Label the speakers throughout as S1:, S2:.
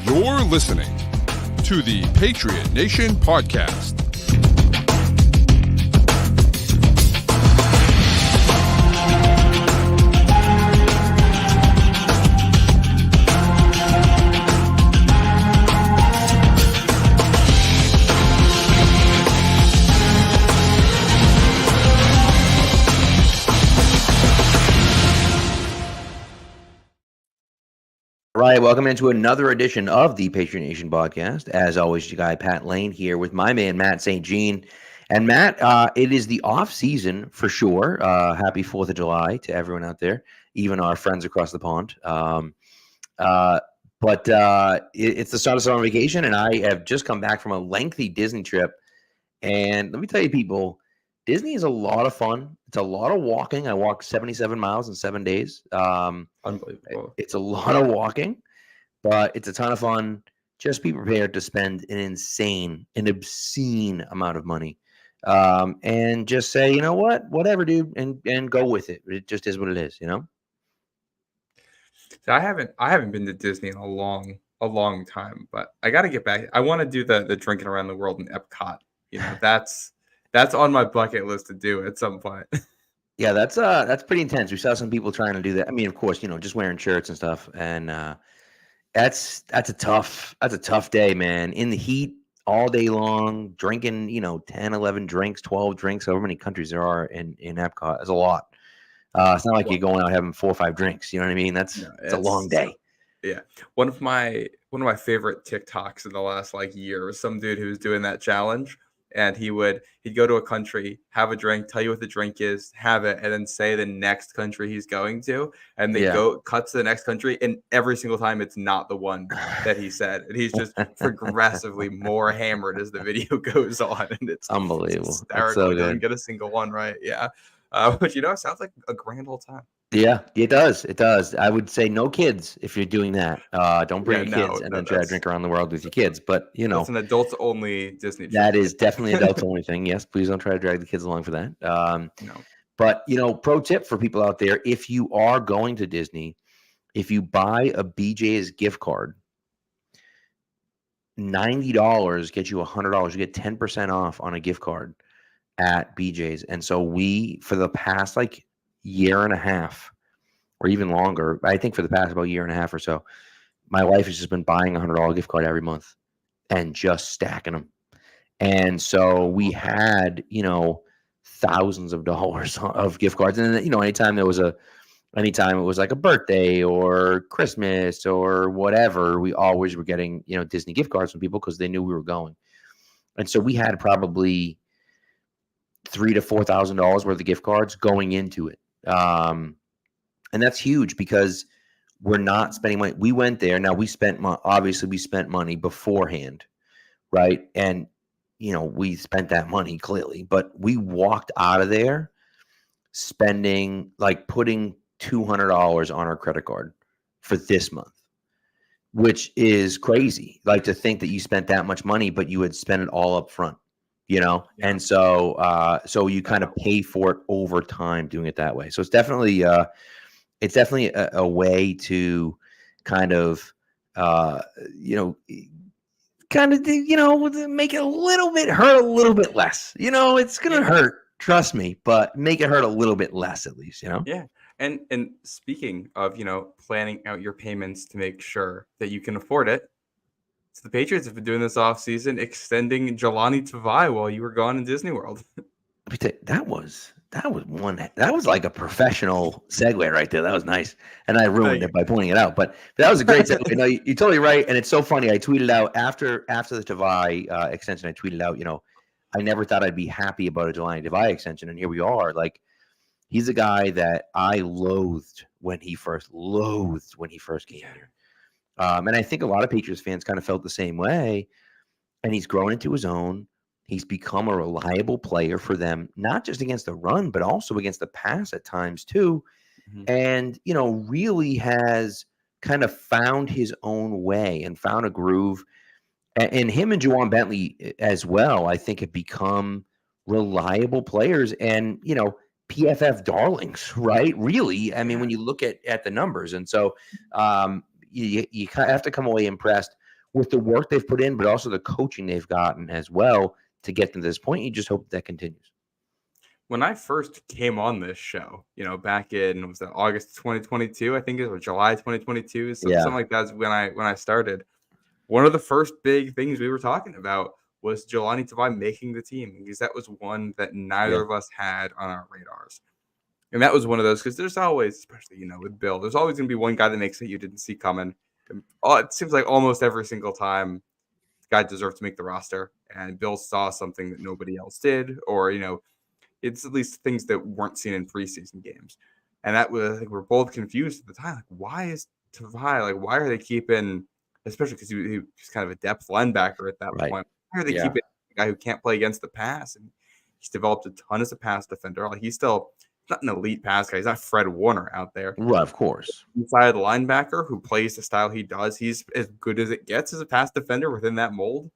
S1: You're listening to the Patriot Nation Podcast.
S2: All right, welcome into another edition of the Patriot Nation Podcast. As always, your guy Pat Lane here with my man Matt St. Jean. And Matt, it is the off season for sure. Happy 4th of July to everyone out there, even our friends across the pond. But it's the start of summer vacation, and I have just come back from a lengthy Disney trip. And let me tell you, people, Disney is a lot of fun. It's a lot of walking. I walked 77 miles in 7 days.
S3: Unbelievable.
S2: It's a lot of walking, but it's a ton of fun. Just be prepared to spend an obscene amount of money. And just say, you know what, whatever, dude, and go with it. It just is what it is, you know?
S3: So I haven't been to Disney in a long time, but I got to get back. I want to do the drinking around the world in Epcot. You know, that's on my bucket list to do at some point.
S2: Yeah, that's pretty intense. We saw some people trying to do that. I mean, of course, you know, just wearing shirts and stuff. And that's a tough day, man. In the heat all day long, drinking, 10, 11 drinks, 12 drinks, however many countries there are in Epcot. It's a lot. It's not like you're going out having 4 or 5 drinks. You know what I mean? It's a long day.
S3: Yeah. One of my favorite TikToks in the last year was some dude who was doing that challenge. And he'd go to a country, have a drink, tell you what the drink is, have it, and then say the next country he's going to. And they cut to the next country, and every single time it's not the one that he said. And he's just progressively more hammered as the video goes on. And it's
S2: unbelievable.
S3: It's hysterical. He doesn't get a single one right. Yeah. But it sounds like a grand old time.
S2: Yeah, it does. It does. I would say no kids if you're doing that. Don't bring your kids and then try to drink around the world with your kids. But,
S3: it's an adults only Disney trip.
S2: That is definitely adults only thing. Yes, please don't try to drag the kids along for that. No. But, pro tip for people out there, if you are going to Disney, if you buy a BJ's gift card, $90 gets you $100. You get 10% off on a gift card at BJ's. And so for the past year and a half or even longer, I think for the past about year and a half or so, my wife has just been buying $100 gift card every month and just stacking them. And so we had, thousands of dollars of gift cards. And then, anytime it was like a birthday or Christmas or whatever, we always were getting, Disney gift cards from people because they knew we were going. And so we had probably $3,000 to $4,000 worth of gift cards going into it. And that's huge because we're not spending money. We went there. Now we spent money beforehand, right? And, we spent that money clearly, but we walked out of there putting $200 on our credit card for this month, which is crazy. To think that you spent that much money, but you had spent it all up front. And so you kind of pay for it over time doing it that way. So it's definitely a way to kind of, make it hurt a little bit less. It's going to hurt, trust me, but make it hurt a little bit less at least,
S3: Yeah. And speaking of, planning out your payments to make sure that you can afford it, so the Patriots have been doing this offseason, extending Jelani Tavai while you were gone in Disney World.
S2: That was like a professional segue right there. That was nice. And I ruined it by pointing it out. But that was a great segue. No, you're totally right. And it's so funny. I tweeted out after the Tavai extension, I tweeted out, I never thought I'd be happy about a Jelani Tavai extension. And here we are. He's a guy that I loathed when he first came here. And I think a lot of Patriots fans kind of felt the same way. And he's grown into his own. He's become a reliable player for them, not just against the run, but also against the pass at times too. Mm-hmm. And, really has kind of found his own way and found a groove. And him and Juwan Bentley as well, I think, have become reliable players and, PFF darlings, right? Really. I mean, when you look at the numbers. And so you have to come away impressed with the work they've put in, but also the coaching they've gotten as well to get them to this point. You just hope that continues.
S3: When I first came on this show, back in was that August 2022, I think it was July 2022, something like that is when I started. One of the first big things we were talking about was Jelani Tavai making the team, because that was one that neither of us had on our radars. And that was one of those, because there's always, especially, with Bill, there's always going to be one guy that makes it you didn't see coming. And it seems like almost every single time the guy deserved to make the roster, and Bill saw something that nobody else did, or, it's at least things that weren't seen in preseason games. And that was, I think we're both confused at the time. Like, why is Tavai, why are they keeping, especially because he was kind of a depth linebacker at that point, why are they keeping a guy who can't play against the pass? And he's developed a ton as a pass defender. He's still not an elite pass guy. He's not Fred Warner out there.
S2: Right, of course.
S3: Inside linebacker who plays the style he does. He's as good as it gets as a pass defender within that mold.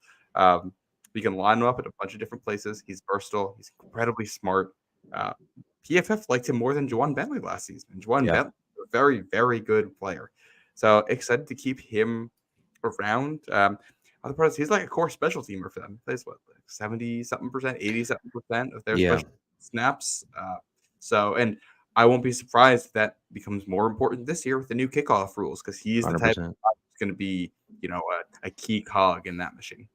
S3: You can line him up at a bunch of different places. He's versatile. He's incredibly smart. PFF liked him more than Judon Bentley last season. And Judon Bentley is a very, very good player. So excited to keep him around. Other parts, he's like a core special teamer for them. He plays 70-something%, 80-something% of their special snaps. And I won't be surprised if that becomes more important this year with the new kickoff rules, because he's 100%. The type of guy who's going to be, a key cog in that machine.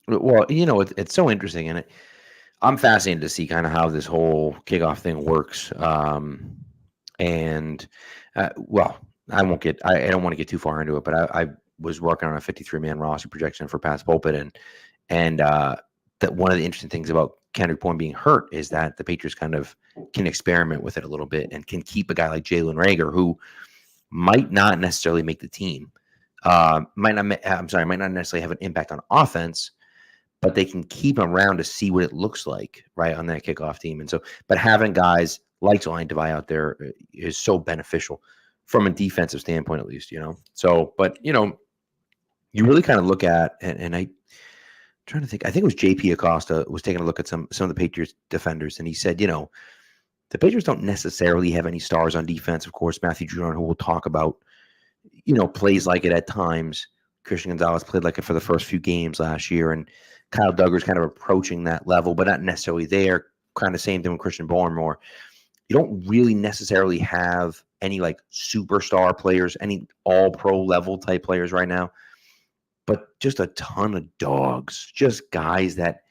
S2: Well, it's so interesting, and I'm fascinated to see kind of how this whole kickoff thing works. I don't want to get too far into it, but I was working on a 53-man roster projection for Pat's Pulpit, and that one of the interesting things about Kendrick Bourne being hurt is that the Patriots kind of can experiment with it a little bit and can keep a guy like Jalen Reagor, who might not necessarily make the team, might not necessarily have an impact on offense, but they can keep him around to see what it looks like, right, on that kickoff team. And so, but having guys like Jelani Tavai out there is so beneficial from a defensive standpoint, at least, So, but, you really kind of look at, and I'm trying to think, I think it was JP Acosta was taking a look at some of the Patriots defenders, and he said, the Patriots don't necessarily have any stars on defense. Of course, Matthew Judon, who we'll talk about, plays like it at times. Christian Gonzalez played like it for the first few games last year, and Kyle Duggar's kind of approaching that level, but not necessarily there. Kind of same thing with Christian Barmore. You don't really necessarily have any like superstar players, any all-pro level type players right now, but just a ton of dogs, just guys that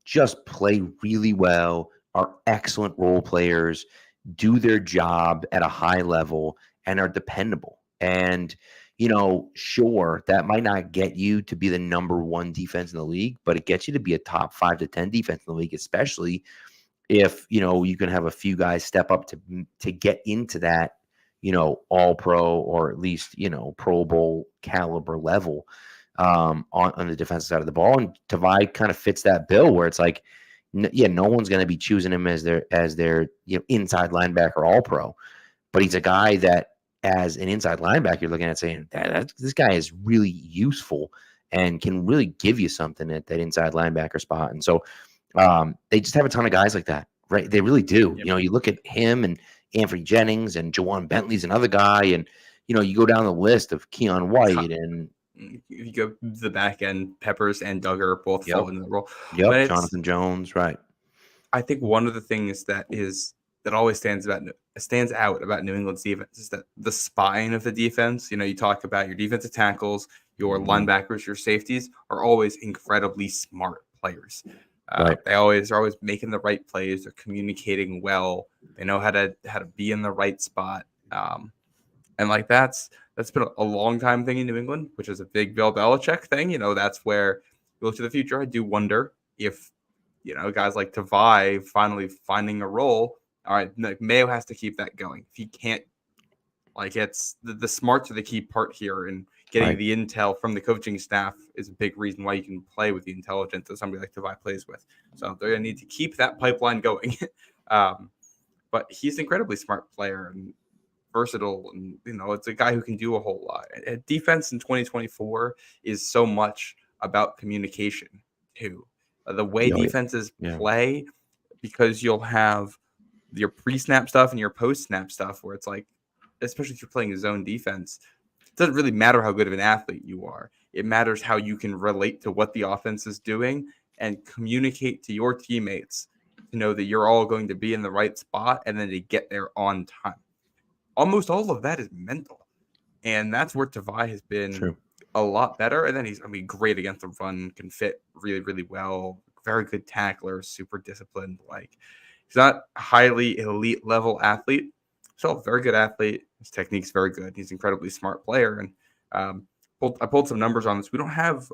S2: just play really well, are excellent role players, do their job at a high level, and are dependable. And sure, that might not get you to be the number one defense in the league, but it gets you to be a top 5 to 10 defense in the league, especially if, you can have a few guys step up to get into that, all pro or at least, Pro Bowl caliber level on the defensive side of the ball. And Tavai kind of fits that bill where it's like, no one's going to be choosing him as their inside linebacker all pro, but he's a guy that, as an inside linebacker, you're looking at saying this guy is really useful and can really give you something at that inside linebacker spot. And so they just have a ton of guys like that, right? They really do. Yep. You look at him and Anthony Jennings and Ja'Whaun Bentley's another guy, and you go down the list of Keon White and
S3: you go the back end, Peppers and Duggar both fall into the role.
S2: Yep, Jonathan Jones, right?
S3: I think one of the things that always stands out about New England's defense is that the spine of the defense, you talk about your defensive tackles, your linebackers, your safeties are always incredibly smart players. Right. They're always making the right plays. They're communicating well. They know how to be in the right spot. And like that's been a long time thing in New England, which is a big Bill Belichick thing. That's where you look to the future. I do wonder if, guys like Tavai finally finding a role. All right, Mayo has to keep that going. If he can't, it's the smarts are the key part here, and getting the intel from the coaching staff is a big reason why you can play with the intelligence that somebody like Tavai plays with. So they're going to need to keep that pipeline going. But he's an incredibly smart player and versatile, and it's a guy who can do a whole lot. Defense in 2024 is so much about communication too. The way defenses play, because you'll have your pre-snap stuff and your post-snap stuff where it's like, especially if you're playing a zone defense, it doesn't really matter how good of an athlete you are. It matters how you can relate to what the offense is doing and communicate to your teammates to know that you're all going to be in the right spot and then to get there on time. Almost all of that is mental. And that's where Tavai has been a lot better. And then he's, great against the run, can fit really, really well. Very good tackler, super disciplined. Like, he's not a highly elite level athlete. Still a very good athlete. His technique's very good. He's an incredibly smart player. And I pulled some numbers on this. We don't have,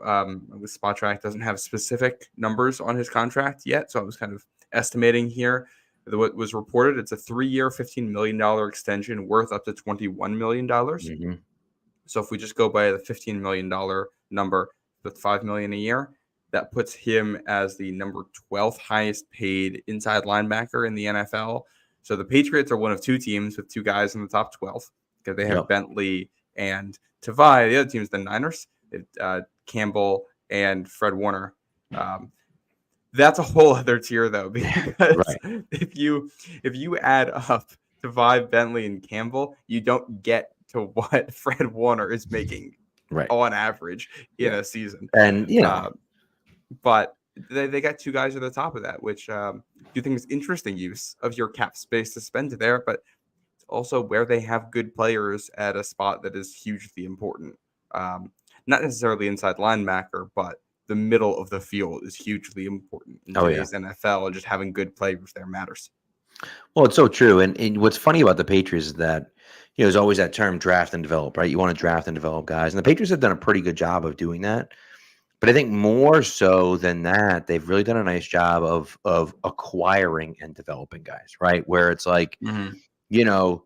S3: with Spot Track, doesn't have specific numbers on his contract yet. So I was kind of estimating here what was reported. It's a 3-year, $15 million extension worth up to $21 million.
S2: Mm-hmm.
S3: So if we just go by the $15 million number with $5 million a year, that puts him as the number 12th highest paid inside linebacker in the NFL. So the Patriots are one of two teams with two guys in the top 12 because they have Bentley and Tavai. The other team is the Niners, Campbell and Fred Warner. That's a whole other tier though, because if you add up Tavai, Bentley, and Campbell, you don't get to what Fred Warner is making on average in a season.
S2: And
S3: but they got two guys at the top of that, which you think is interesting use of your cap space to spend there, but it's also where they have good players at a spot that is hugely important. Not necessarily inside linebacker, but the middle of the field is hugely important in today's NFL, and just having good players there matters.
S2: Well, it's so true. And what's funny about the Patriots is that, there's always that term draft and develop, right? You want to draft and develop guys. And the Patriots have done a pretty good job of doing that. But I think more so than that, they've really done a nice job of acquiring and developing guys, right? Where it's like,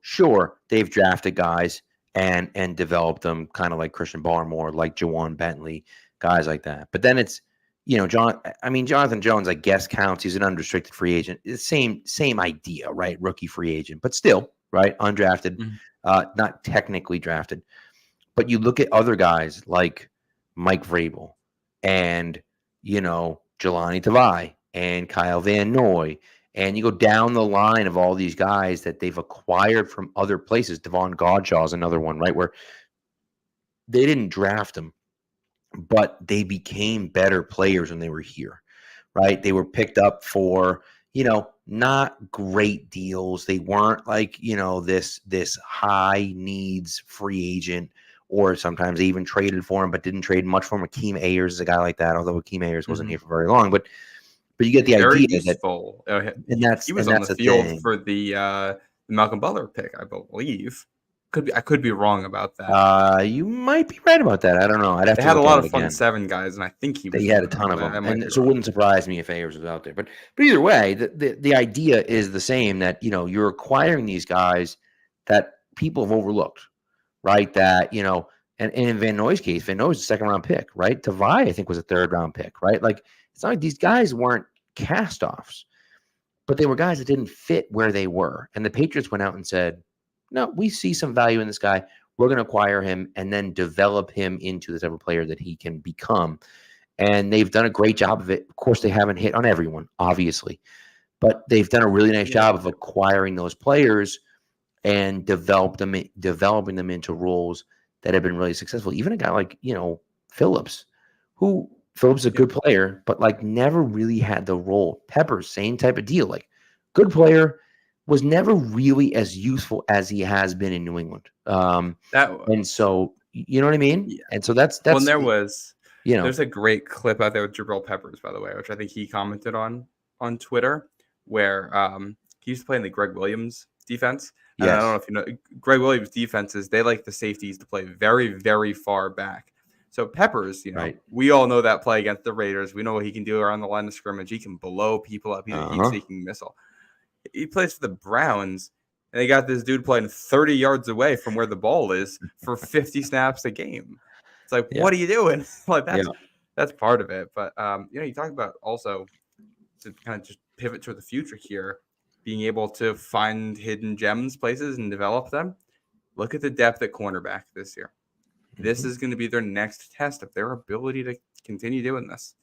S2: sure, they've drafted guys and developed them, kind of like Christian Barmore, like Judon Bentley, guys like that. But then it's, Jonathan Jones, I guess, counts. He's an unrestricted free agent. It's same idea, right? Rookie free agent, but still, right? Undrafted, not technically drafted. But you look at other guys like Mike Vrabel and, Jelani Tavai and Kyle Van Noy, and you go down the line of all these guys that they've acquired from other places. Devon Godshaw is another one, right? Where they didn't draft him, but they became better players when they were here, right? They were picked up for, not great deals. They weren't like, this high needs free agent, or sometimes they even traded for him, but didn't trade much for him. Akeem Ayers is a guy like that, although Akeem Ayers wasn't here for very long. But you get the
S3: very
S2: idea
S3: useful.
S2: that, and that's
S3: he was
S2: and
S3: on
S2: that's
S3: the field for the Malcolm Butler pick, I believe. I could be wrong about that.
S2: You might be right about that. I don't know.
S3: They had a lot of front seven guys, and I think
S2: he had a ton of them. And so it wouldn't surprise me if Ayers was out there. But either way, the idea is the same, that you're acquiring these guys that people have overlooked, right? That and in Van Noy's case, Van Noy was a second-round pick, right? Tavai, I think, was a third-round pick, right? Like, it's not like these guys weren't cast-offs, but they were guys that didn't fit where they were. And the Patriots went out and said, no, we see some value in this guy. We're going to acquire him and then develop him into the type of player that he can become. And they've done a great job of it. Of course, they haven't hit on everyone, obviously, but they've done a really nice job of acquiring those players and developing them into roles that have been really successful. Even a guy like, Phillips is a good player, but like never really had the role. Peppers, same type of deal. Like, good player, was never really as useful as he has been in New England. And so, you know what I mean?
S3: Yeah.
S2: And so that's
S3: when there was, there's a great clip out there with Jabril Peppers, by the way, which I think he commented on Twitter, where he used to play in the Greg Williams defense. And I don't know if you know, Greg Williams defenses, they like the safeties to play very, very far back. So Peppers, we all know that play against the Raiders. We know what he can do around the line of scrimmage. He can blow people up. He's a heat-seeking missile. He plays for the Browns, and they got this dude playing 30 yards away from where the ball is for 50 snaps a game. It's like, what are you doing? Like, that's part of it. But you talk about also, to kind of just pivot to the future here, being able to find hidden gems places and develop them. Look at the depth at cornerback this year. This is going to be their next test of their ability to continue doing this.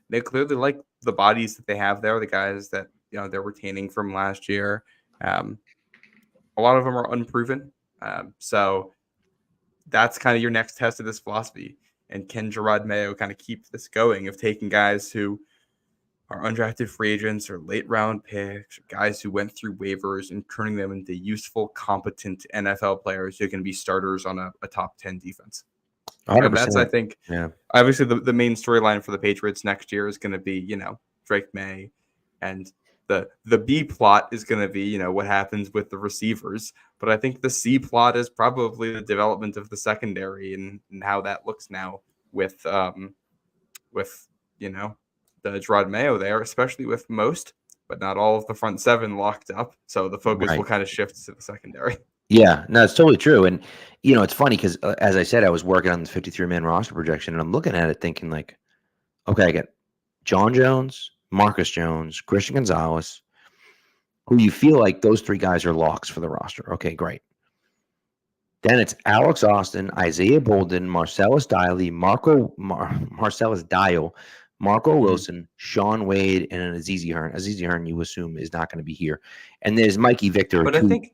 S3: They clearly like the bodies that they have there, the guys that they're retaining from last year. A lot of them are unproven. So that's kind of your next test of this philosophy. And can Gerard Mayo kind of keep this going of taking guys who are undrafted free agents or late round picks, or guys who went through waivers and turning them into useful, competent NFL players who can be starters on a top 10 defense?
S2: 100%.
S3: And that's, I think, obviously the main storyline for the Patriots next year is going to be, Drake May, and the B plot is going to be, what happens with the receivers. But I think the C plot is probably the development of the secondary and how that looks now with the Gerard Mayo there, especially with most, but not all of the front seven locked up. So the focus will kind of shift to the secondary.
S2: Yeah, no, it's totally true. And, it's funny because, as I said, I was working on this 53-man roster projection, and I'm looking at it thinking like, okay, I got John Jones, Marcus Jones, Christian Gonzalez, who you feel like those three guys are locks for the roster. Okay, great. Then it's Alex Austin, Isaiah Bolden, Marcellus Dial, Marco Wilson, Sean Wade, and Azizi Hearn. Azizi Hearn, you assume, is not going to be here. And there's Mikey Victor.
S3: But I think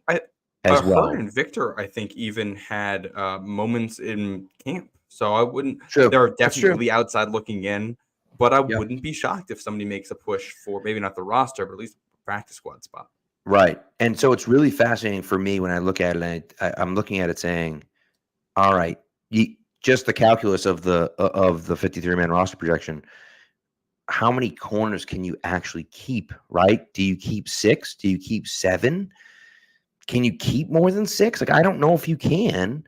S2: as well.
S3: Hearn and Victor, I think, even had moments in camp. So I wouldn't.
S2: True.
S3: They're definitely outside looking in, but I wouldn't be shocked if somebody makes a push for maybe not the roster, but at least a practice squad spot.
S2: Right. And so it's really fascinating for me when I look at it. And I'm looking at it saying, all right, just the calculus of the 53-man roster projection. How many corners can you actually keep, right? Do you keep 6? Do you keep 7? Can you keep more than 6? Like, I don't know if you can.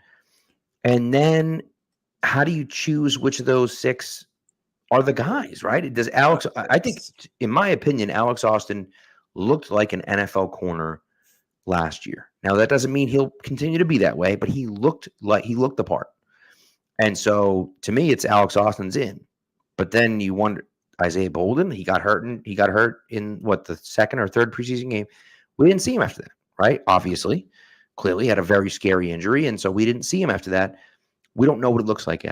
S2: And then how do you choose which of those 6 are the guys, right? Does Alex, I think, in my opinion, Alex Austin looked like an NFL corner last year. Now, that doesn't mean he'll continue to be that way, but he looked the part. And so, to me, it's Alex Austin's in. But then you wonder, Isaiah Bolden, he got hurt in the second or third preseason game. We didn't see him after that, right? Obviously, clearly had a very scary injury, and so we didn't see him after that. We don't know what it looks like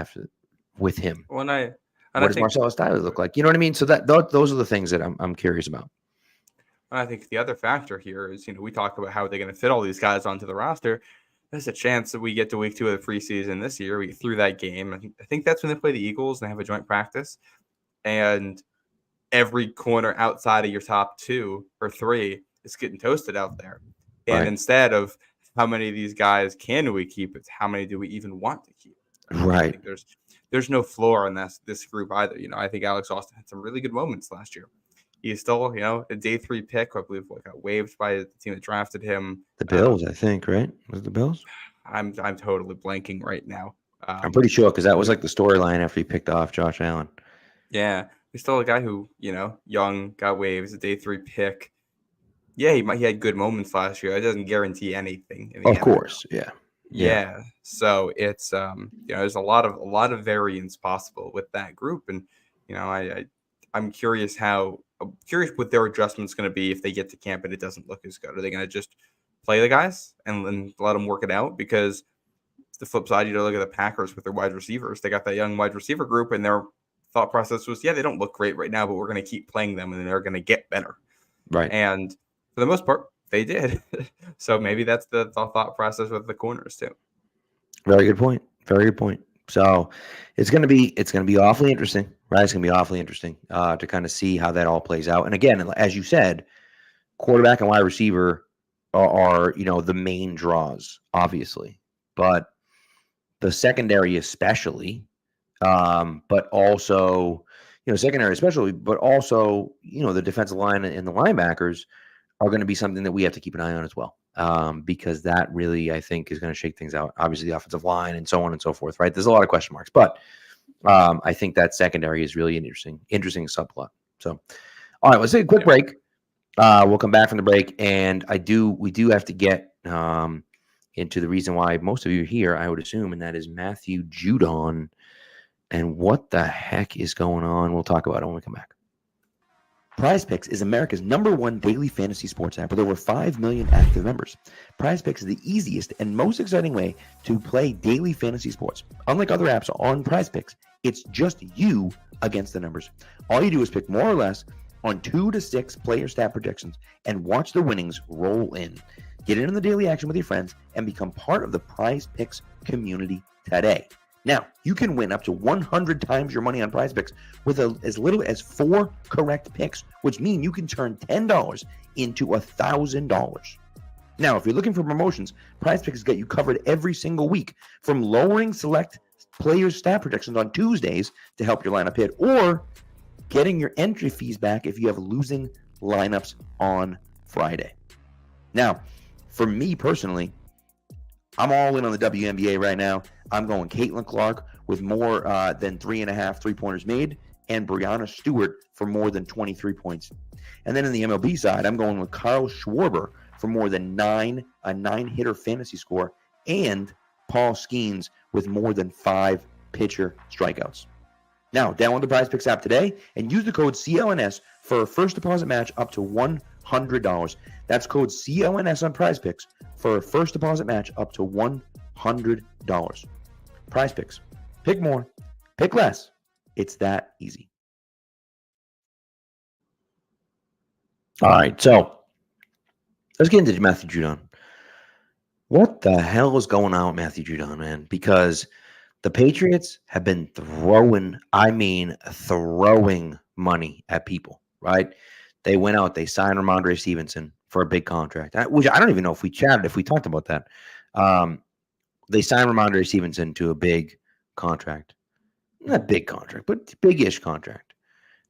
S2: with him.
S3: What
S2: does Marcellus Dial look like? You know what I mean? So those are the things that I'm curious about.
S3: I think the other factor here is, we talk about how they're going to fit all these guys onto the roster. There's a chance that we get to week 2 of the preseason this year. We get through that game. I think that's when they play the Eagles and they have a joint practice. And every corner outside of your top 2 or 3 is getting toasted out there. And instead of how many of these guys can we keep, it's how many do we even want to keep?
S2: Right.
S3: I think there's no floor on this group either. I think Alex Austin had some really good moments last year. He's still, a day 3 pick. I believe got waived by the team that drafted him.
S2: The Bills, I think, right? Was it the Bills?
S3: I'm totally blanking right now.
S2: I'm pretty sure because that was like the storyline after he picked off Josh Allen.
S3: Yeah, he's still a guy who, young, got waived, a day 3 pick. Yeah, he had good moments last year. It doesn't guarantee anything.
S2: Of course, yeah.
S3: So it's there's a lot of variance possible with that group, and I'm curious what their adjustment's going to be if they get to camp and it doesn't look as good. Are they going to just play the guys and let them work it out? Because the flip side, look at the Packers with their wide receivers. They got that young wide receiver group, and their thought process was, they don't look great right now, but we're going to keep playing them, and they're going to get better.
S2: Right.
S3: And for the most part, they did. So maybe that's the thought process with the corners too.
S2: Very good point. Very good point. So it's going to be awfully interesting, right? It's going to be awfully interesting to kind of see how that all plays out. And again, as you said, quarterback and wide receiver are the main draws, obviously, but the secondary especially, but also, secondary especially, but also, the defensive line and the linebackers are going to be something that we have to keep an eye on as well. Because that really, I think, is going to shake things out. Obviously, the offensive line and so on and so forth, right? There's a lot of question marks, but I think that secondary is really an interesting subplot. So, all right, let's take a quick break. We'll come back from the break, and we do have to get into the reason why most of you are here, I would assume, and that is Matthew Judon. And what the heck is going on? We'll talk about it when we come back. PrizePicks is America's #1 daily fantasy sports app with over 5 million active members. PrizePicks is the easiest and most exciting way to play daily fantasy sports. Unlike other apps on PrizePicks, it's just you against the numbers. All you do is pick more or less on 2 to 6 player stat projections and watch the winnings roll in. Get in on the daily action with your friends and become part of the PrizePicks community today. Now, you can win up to 100 times your money on Prize Picks with as little as 4 correct picks, which means you can turn $10 into $1,000. Now, if you're looking for promotions, Prize Picks get you covered every single week, from lowering select players' stat predictions on Tuesdays to help your lineup hit, or getting your entry fees back if you have losing lineups on Friday. Now, for me personally, I'm all in on the WNBA right now. I'm going Caitlin Clark with more than 3.5 3-pointers made, and Brianna Stewart for more than 23 points. And then in the MLB side, I'm going with Kyle Schwarber for more than a 9-hitter fantasy score, and Paul Skeens with more than 5 pitcher strikeouts. Now, download the Prize Picks app today and use the code CLNS for a first deposit match up to $100. That's code CLNS on Prize Picks for a first deposit match up to $100. Prize Picks. Pick more. Pick less. It's that easy. All right, so let's get into Matthew Judon. What the hell is going on with Matthew Judon, man? Because the Patriots have been throwing money at people, right? They went out, they signed Ramondre Stevenson for a big contract, which I don't even know if we talked about that. They signed Ramondre Stevenson to a big contract. Not big contract, but big-ish contract.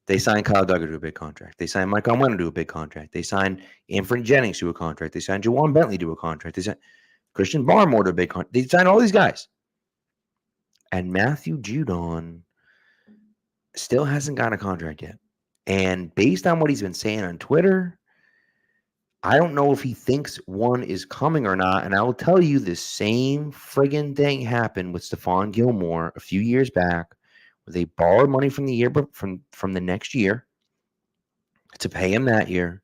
S2: They signed Kyle Duggar to a big contract. They signed Mike Onwenu to a big contract. They signed Anthony Jennings to a contract. They signed Jawan Bentley to a contract. They signed Christian Barmore to a big contract. They signed all these guys. And Matthew Judon still hasn't gotten a contract yet. And based on what he's been saying on Twitter, I don't know if he thinks one is coming or not. And I will tell you, the same friggin' thing happened with Stephon Gilmore a few years back, where they borrowed money from the year from the next year to pay him that year.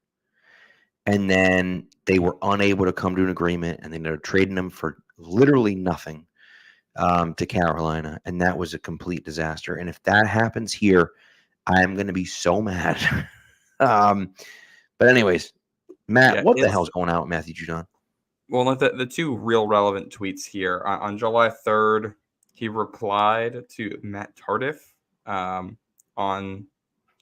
S2: And then they were unable to come to an agreement, and they ended up trading him for literally nothing to Carolina. And that was a complete disaster. And if that happens here, I'm going to be so mad. But anyways, Matt, what the hell's going on with Matthew Judon?
S3: Well, the two real relevant tweets here. On July 3rd, he replied to Matt Tardif on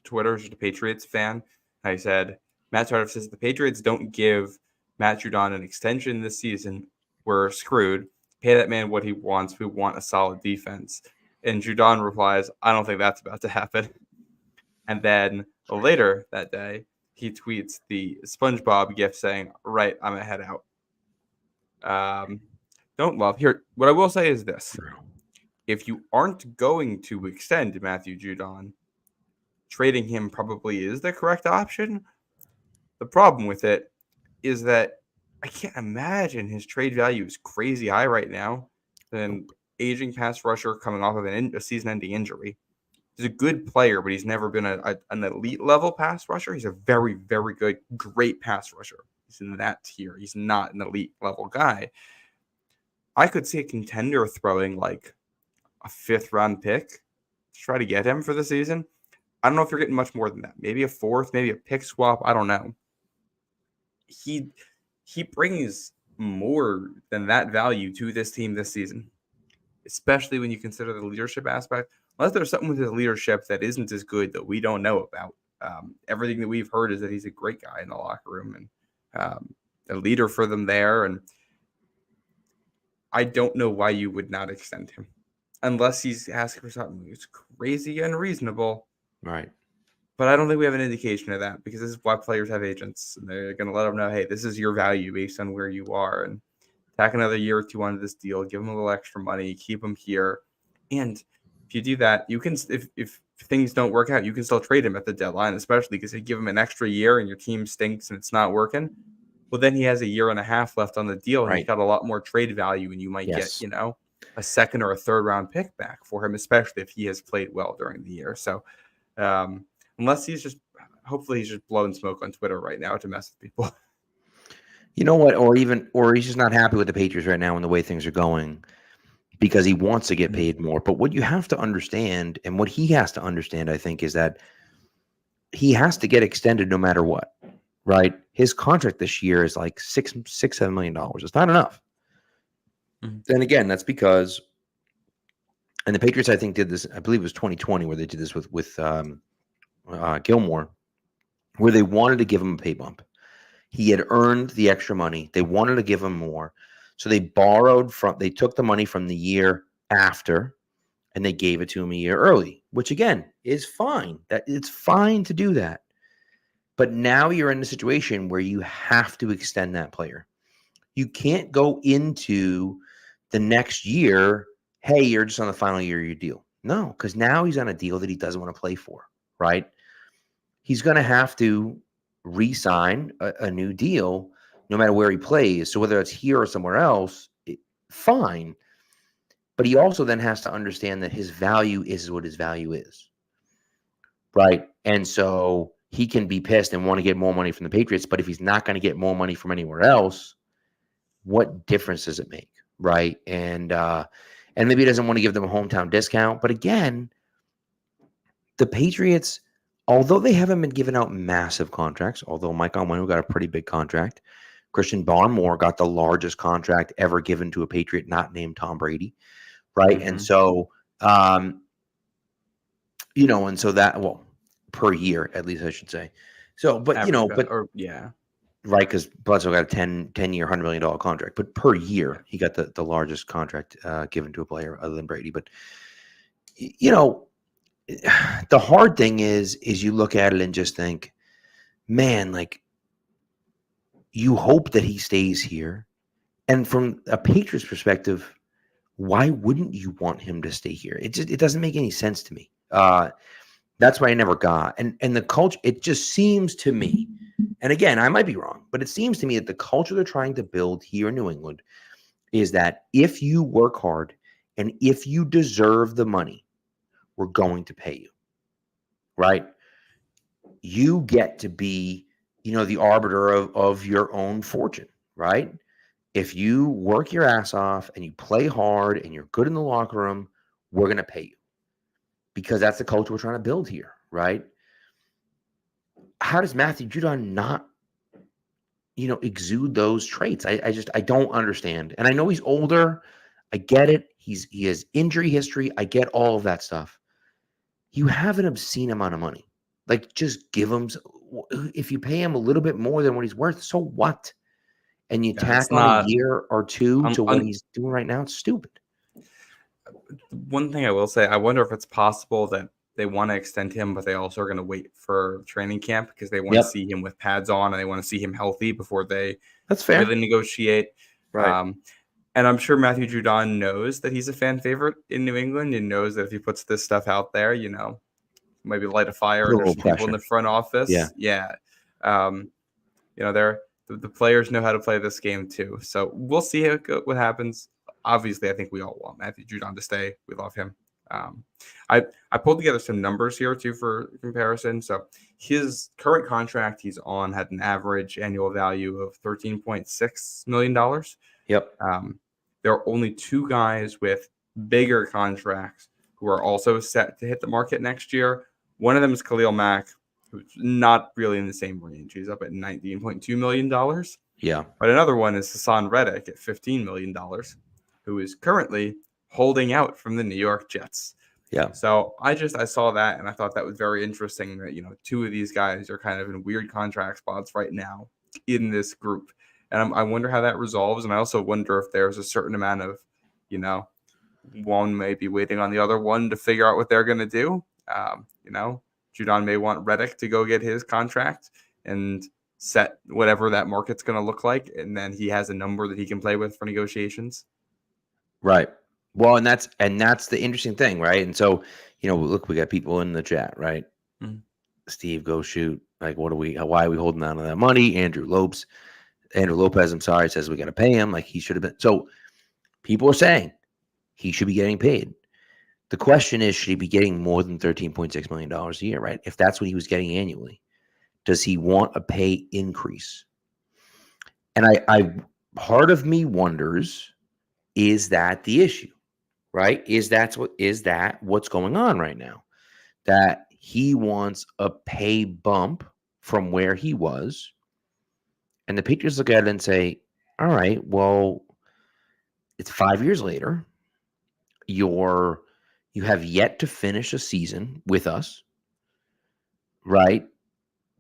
S3: Twitter, who's a Patriots fan. He said, Matt Tardif says, the Patriots don't give Matt Judon an extension this season. We're screwed. Pay that man what he wants. We want a solid defense. And Judon replies, I don't think that's about to happen. And then later that day, he tweets the SpongeBob gif saying, right, I'm going to head out. Don't love. Here, what I will say is this. If you aren't going to extend Matthew Judon, trading him probably is the correct option. The problem with it is that I can't imagine his trade value is crazy high right now. Then aging pass rusher coming off of a season-ending injury. He's a good player, but he's never been an elite level pass rusher. He's a very, very good, great pass rusher. He's in that tier. He's not an elite level guy. I could see a contender throwing like a 5th-round pick to try to get him for the season. I don't know if you're getting much more than that. Maybe a 4th, maybe a pick swap. I don't know. He brings more than that value to this team this season, especially when you consider the leadership aspect. Unless there's something with his leadership that isn't as good that we don't know about. Everything that we've heard is that he's a great guy in the locker room and a leader for them there. And I don't know why you would not extend him unless he's asking for something that's crazy and unreasonable.
S2: Right.
S3: But I don't think we have an indication of that, because this is why players have agents. And they're going to let them know, hey, this is your value based on where you are. And tack another year or two onto this deal, give them a little extra money, keep them here. And if you do that, you can, if things don't work out, you can still trade him at the deadline, especially because if you give him an extra year and your team stinks and it's not working, well, then he has a year and a half left on the deal. And he's got a lot more trade value, and you might get, a 2nd or a 3rd-round pick back for him, especially if he has played well during the year. So unless hopefully he's just blowing smoke on Twitter right now to mess with people.
S2: You know what? Or he's just not happy with the Patriots right now and the way things are going, because he wants to get paid more. But what you have to understand, and what he has to understand, I think, is that he has to get extended no matter what, right? His contract this year is like $7 million. It's not enough. And again, that's because And the Patriots, I think, did this. I believe it was 2020 where they did this with Gilmore, where they wanted to give him a pay bump. He had earned the extra money. They wanted to give him more. So they took the money from the year after and they gave it to him a year early, which again is fine. That it's fine to do that. But now you're in a situation where you have to extend that player. You can't go into the next year, hey, you're just on the final year of your deal. No, because now he's on a deal that he doesn't want to play for, right? He's going to have to re-sign a new deal no matter where he plays. So whether it's here or somewhere else, fine. But he also then has to understand that his value is what his value is, right? And so he can be pissed and want to get more money from the Patriots, but if he's not going to get more money from anywhere else, what difference does it make, right? And maybe he doesn't want to give them a hometown discount. But again, the Patriots, although they haven't been giving out massive contracts, although Mike Onwenu got a pretty big contract, Christian Barmore got the largest contract ever given to a Patriot not named Tom Brady, right?
S3: Mm-hmm.
S2: And so, and so that, well, per year, at least I should say. So, but,
S3: yeah.
S2: Right, because Bledsoe got a 10-year, $100 million contract. But per year, he got the largest contract given to a player other than Brady. But, the hard thing is you look at it and just think, man, like, you hope that he stays here. And from a Patriots perspective, why wouldn't you want him to stay here? It doesn't make any sense to me. That's why I never got. And the culture, it just seems to me, and again, I might be wrong, but it seems to me that the culture they're trying to build here in New England is that if you work hard and if you deserve the money, we're going to pay you, right? You get to be, the arbiter of your own fortune, right? If you work your ass off and you play hard and you're good in the locker room, we're going to pay you because that's the culture we're trying to build here, right? How does Matthew Judon not, exude those traits? I don't understand. And I know he's older. I get it. He has injury history. I get all of that stuff. You have an obscene amount of money. Like, just give him, if you pay him a little bit more than what he's worth, so what? And you tack on a year or two to what he's doing right now, it's stupid.
S3: One thing I will say, I wonder if it's possible that they want to extend him, but they also are going to wait for training camp because they want to see him with pads on and they want to see him healthy before they really negotiate.
S2: Right.
S3: And I'm sure Matthew Judon knows that he's a fan favorite in New England and knows that if he puts this stuff out there, maybe light a fire under some people in the front office. Yeah. The players know how to play this game too. So we'll see what happens. Obviously, I think we all want Matthew Judon to stay. We love him. I pulled together some numbers here too for comparison. So his current contract he's on had an average annual value of $13.6 million.
S2: Yep.
S3: There are only two guys with bigger contracts who are also set to hit the market next year. One of them is Khalil Mack, who's not really in the same range. He's up at $19.2 million.
S2: Yeah.
S3: But another one is Hassan Reddick at $15 million, who is currently holding out from the New York Jets.
S2: Yeah.
S3: So I saw that and I thought that was very interesting that, two of these guys are kind of in weird contract spots right now in this group. And I wonder how that resolves. And I also wonder if there's a certain amount of, one may be waiting on the other one to figure out what they're going to do. Judon may want Reddick to go get his contract and set whatever that market's going to look like. And then he has a number that he can play with for negotiations.
S2: Right. Well, and that's the interesting thing, right? And so, look, we got people in the chat, right?
S3: Mm-hmm.
S2: Steve, go shoot. Like, why are we holding on to that money? Andrew Lopez, I'm sorry, says we got to pay him. Like, he should have been. So people are saying he should be getting paid. The question is, should he be getting more than $13.6 million a year, right? If that's what he was getting annually, does he want a pay increase? And I part of me wonders, is that the issue, right? Is that what's going on right now? That he wants a pay bump from where he was, and the Patriots look at it and say, all right, well, it's 5 years later. You're You have yet to finish a season with us, right?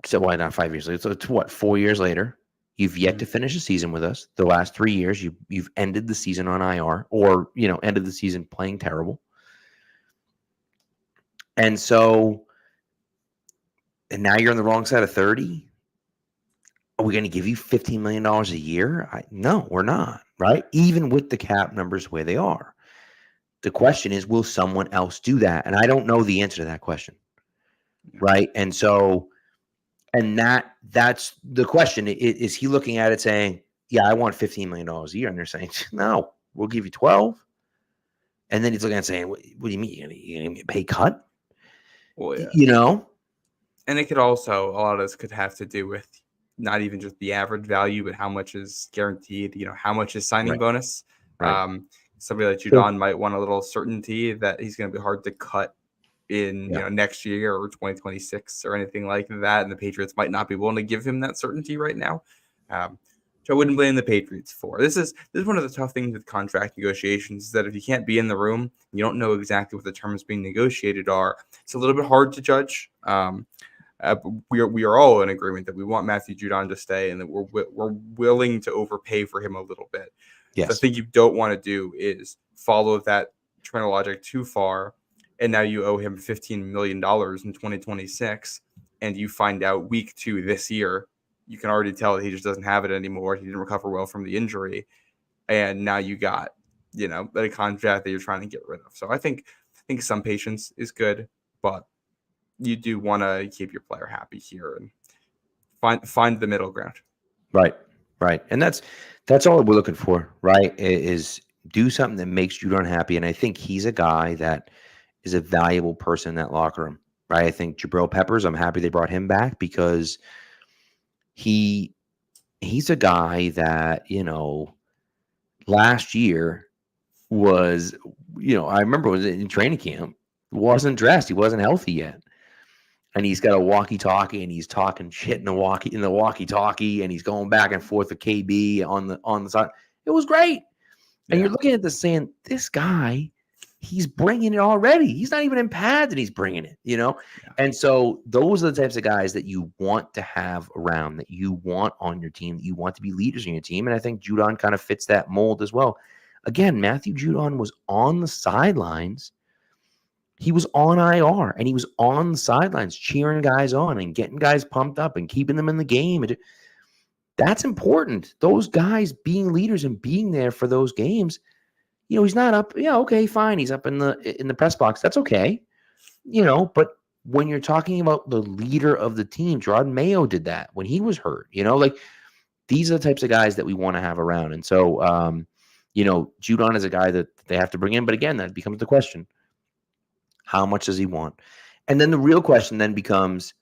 S2: So why not 5 years later? So it's what, 4 years later? You've yet to finish a season with us. The last 3 years, you've ended the season on IR, or ended the season playing terrible. And so, and now you're on the wrong side of 30. Are we going to give you $15 million a year? No, we're not, right? Even with the cap numbers where they are. The question is, will someone else do that? And I don't know the answer to that question, right? And so, and that's the question. Is he looking at it saying, yeah, I want $15 million a year? And they're saying, no, we'll give you 12. And then he's looking at it saying, what do you mean? You're going to get pay cut?
S3: Well, yeah. And it could also, a lot of this could have to do with not even just the average value, but how much is guaranteed, how much is signing bonus.
S2: Right.
S3: Somebody like Judon might want a little certainty that he's going to be hard to cut in next year or 2026 or anything like that. And the Patriots might not be willing to give him that certainty right now. Which I wouldn't blame the Patriots for. This is one of the tough things with contract negotiations, is that if you can't be in the room, you don't know exactly what the terms being negotiated are. It's a little bit hard to judge. We are all in agreement that we want Matthew Judon to stay, and that we're willing to overpay for him a little bit.
S2: Yes.
S3: The thing you don't want to do is follow that train of logic too far, and now you owe him $15 million in 2026, and you find out week 2 this year, you can already tell that he just doesn't have it anymore. He didn't recover well from the injury, and now you got a contract that you're trying to get rid of. So I think some patience is good, but you do want to keep your player happy here and find the middle ground.
S2: Right. And that's all we're looking for, right? Is do something that makes Judon happy. And I think he's a guy that is a valuable person in that locker room, right? I think Jabril Peppers, I'm happy they brought him back, because he's a guy that, last year was, I remember it was in training camp, wasn't dressed. He wasn't healthy yet. And he's got a walkie-talkie, and he's talking shit in the walkie-talkie, and he's going back and forth with KB on the side. It was great. And you're looking at this saying, this guy, he's bringing it already. He's not even in pads, and he's bringing it, Yeah. And so those are the types of guys that you want to have around, that you want on your team, that you want to be leaders in your team. And I think Judon kind of fits that mold as well. Again, Matthew Judon was on the sidelines. He was on IR, and he was on the sidelines cheering guys on and getting guys pumped up and keeping them in the game. That's important. Those guys being leaders and being there for those games. He's not up. Yeah, okay, fine. He's up in the press box. That's okay. But when you're talking about the leader of the team, Gerard Mayo did that when he was hurt. These are the types of guys that we want to have around. And so, Judon is a guy that they have to bring in. But again, that becomes the question. How much does he want? And then the real question then becomes,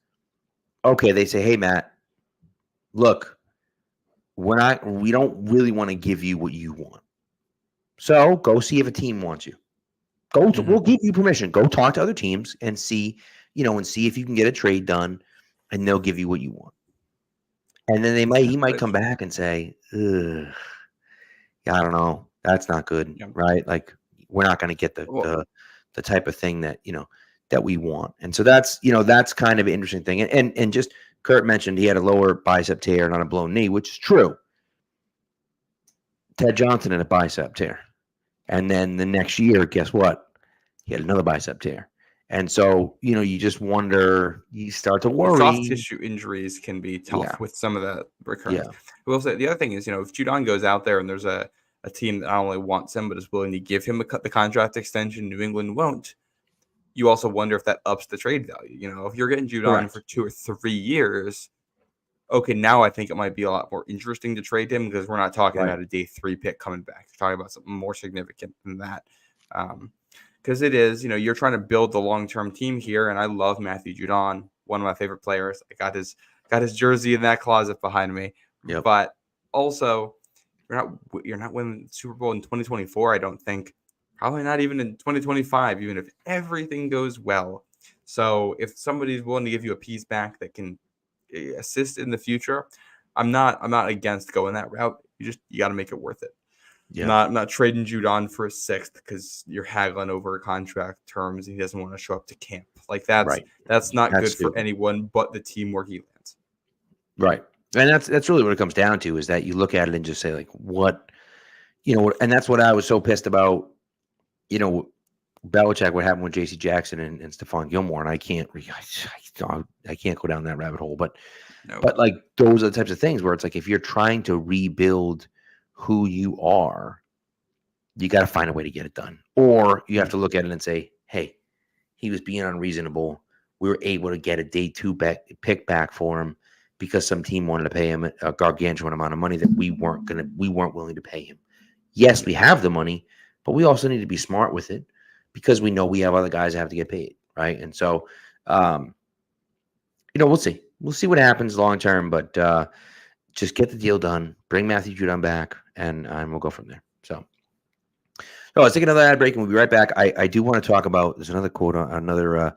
S2: okay, they say, hey, Matt, look, we don't really want to give you what you want. So go see if a team wants you. We'll give you permission. Go talk to other teams and see, and see if you can get a trade done, and they'll give you what you want. And then he might come back and say, I don't know. That's not good, right? Like, we're not going to get the type of thing that, that we want. And so that's kind of an interesting thing. And just Kurt mentioned he had a lower bicep tear, not a blown knee, which is true. Ted Johnson had a bicep tear. And then the next year, guess what? He had another bicep tear. And so, you just wonder, you start to worry.
S3: Soft tissue injuries can be tough with some of the recurrence. I will say the other thing is, if Judon goes out there and there's a team that not only wants him, but is willing to give him the contract extension, New England won't. You also wonder if that ups the trade value. If you're getting Judon for 2 or 3 years, okay, now I think it might be a lot more interesting to trade him, because we're not talking about a day 3 pick coming back. We're talking about something more significant than that. Because it is, you're trying to build the long-term team here, and I love Matthew Judon, one of my favorite players. I got his jersey in that closet behind me.
S2: Yep.
S3: But also, you're not winning the Super Bowl in 2024, I don't think. Probably not even in 2025, even if everything goes well. So if somebody's willing to give you a piece back that can assist in the future, I'm not against going that route. You got to make it worth it.
S2: Yeah.
S3: Not trading Judon for a sixth because you're haggling over contract terms and he doesn't want to show up to camp. Like that's not
S2: That's
S3: good
S2: stupid.
S3: for anyone but the team where he lands.
S2: Right. And that's really what it comes down to, is that you look at it and just say, like, what, and that's what I was so pissed about, Belichick, what happened with J.C. Jackson and Stephon Gilmore, and I can't go down that rabbit hole, but like, those are the types of things where it's like, if you're trying to rebuild who you are, you got to find a way to get it done, or you have to look at it and say, hey, he was being unreasonable. We were able to get a day 2 pick back for him because some team wanted to pay him a gargantuan amount of money that we weren't willing to pay him. Yes, we have the money, but we also need to be smart with it, because we know we have other guys that have to get paid, right? And so, we'll see. We'll see what happens long term, but just get the deal done, bring Matthew Judon back, and we'll go from there. So let's take another ad break, and we'll be right back. I do want to talk about, there's another quote, another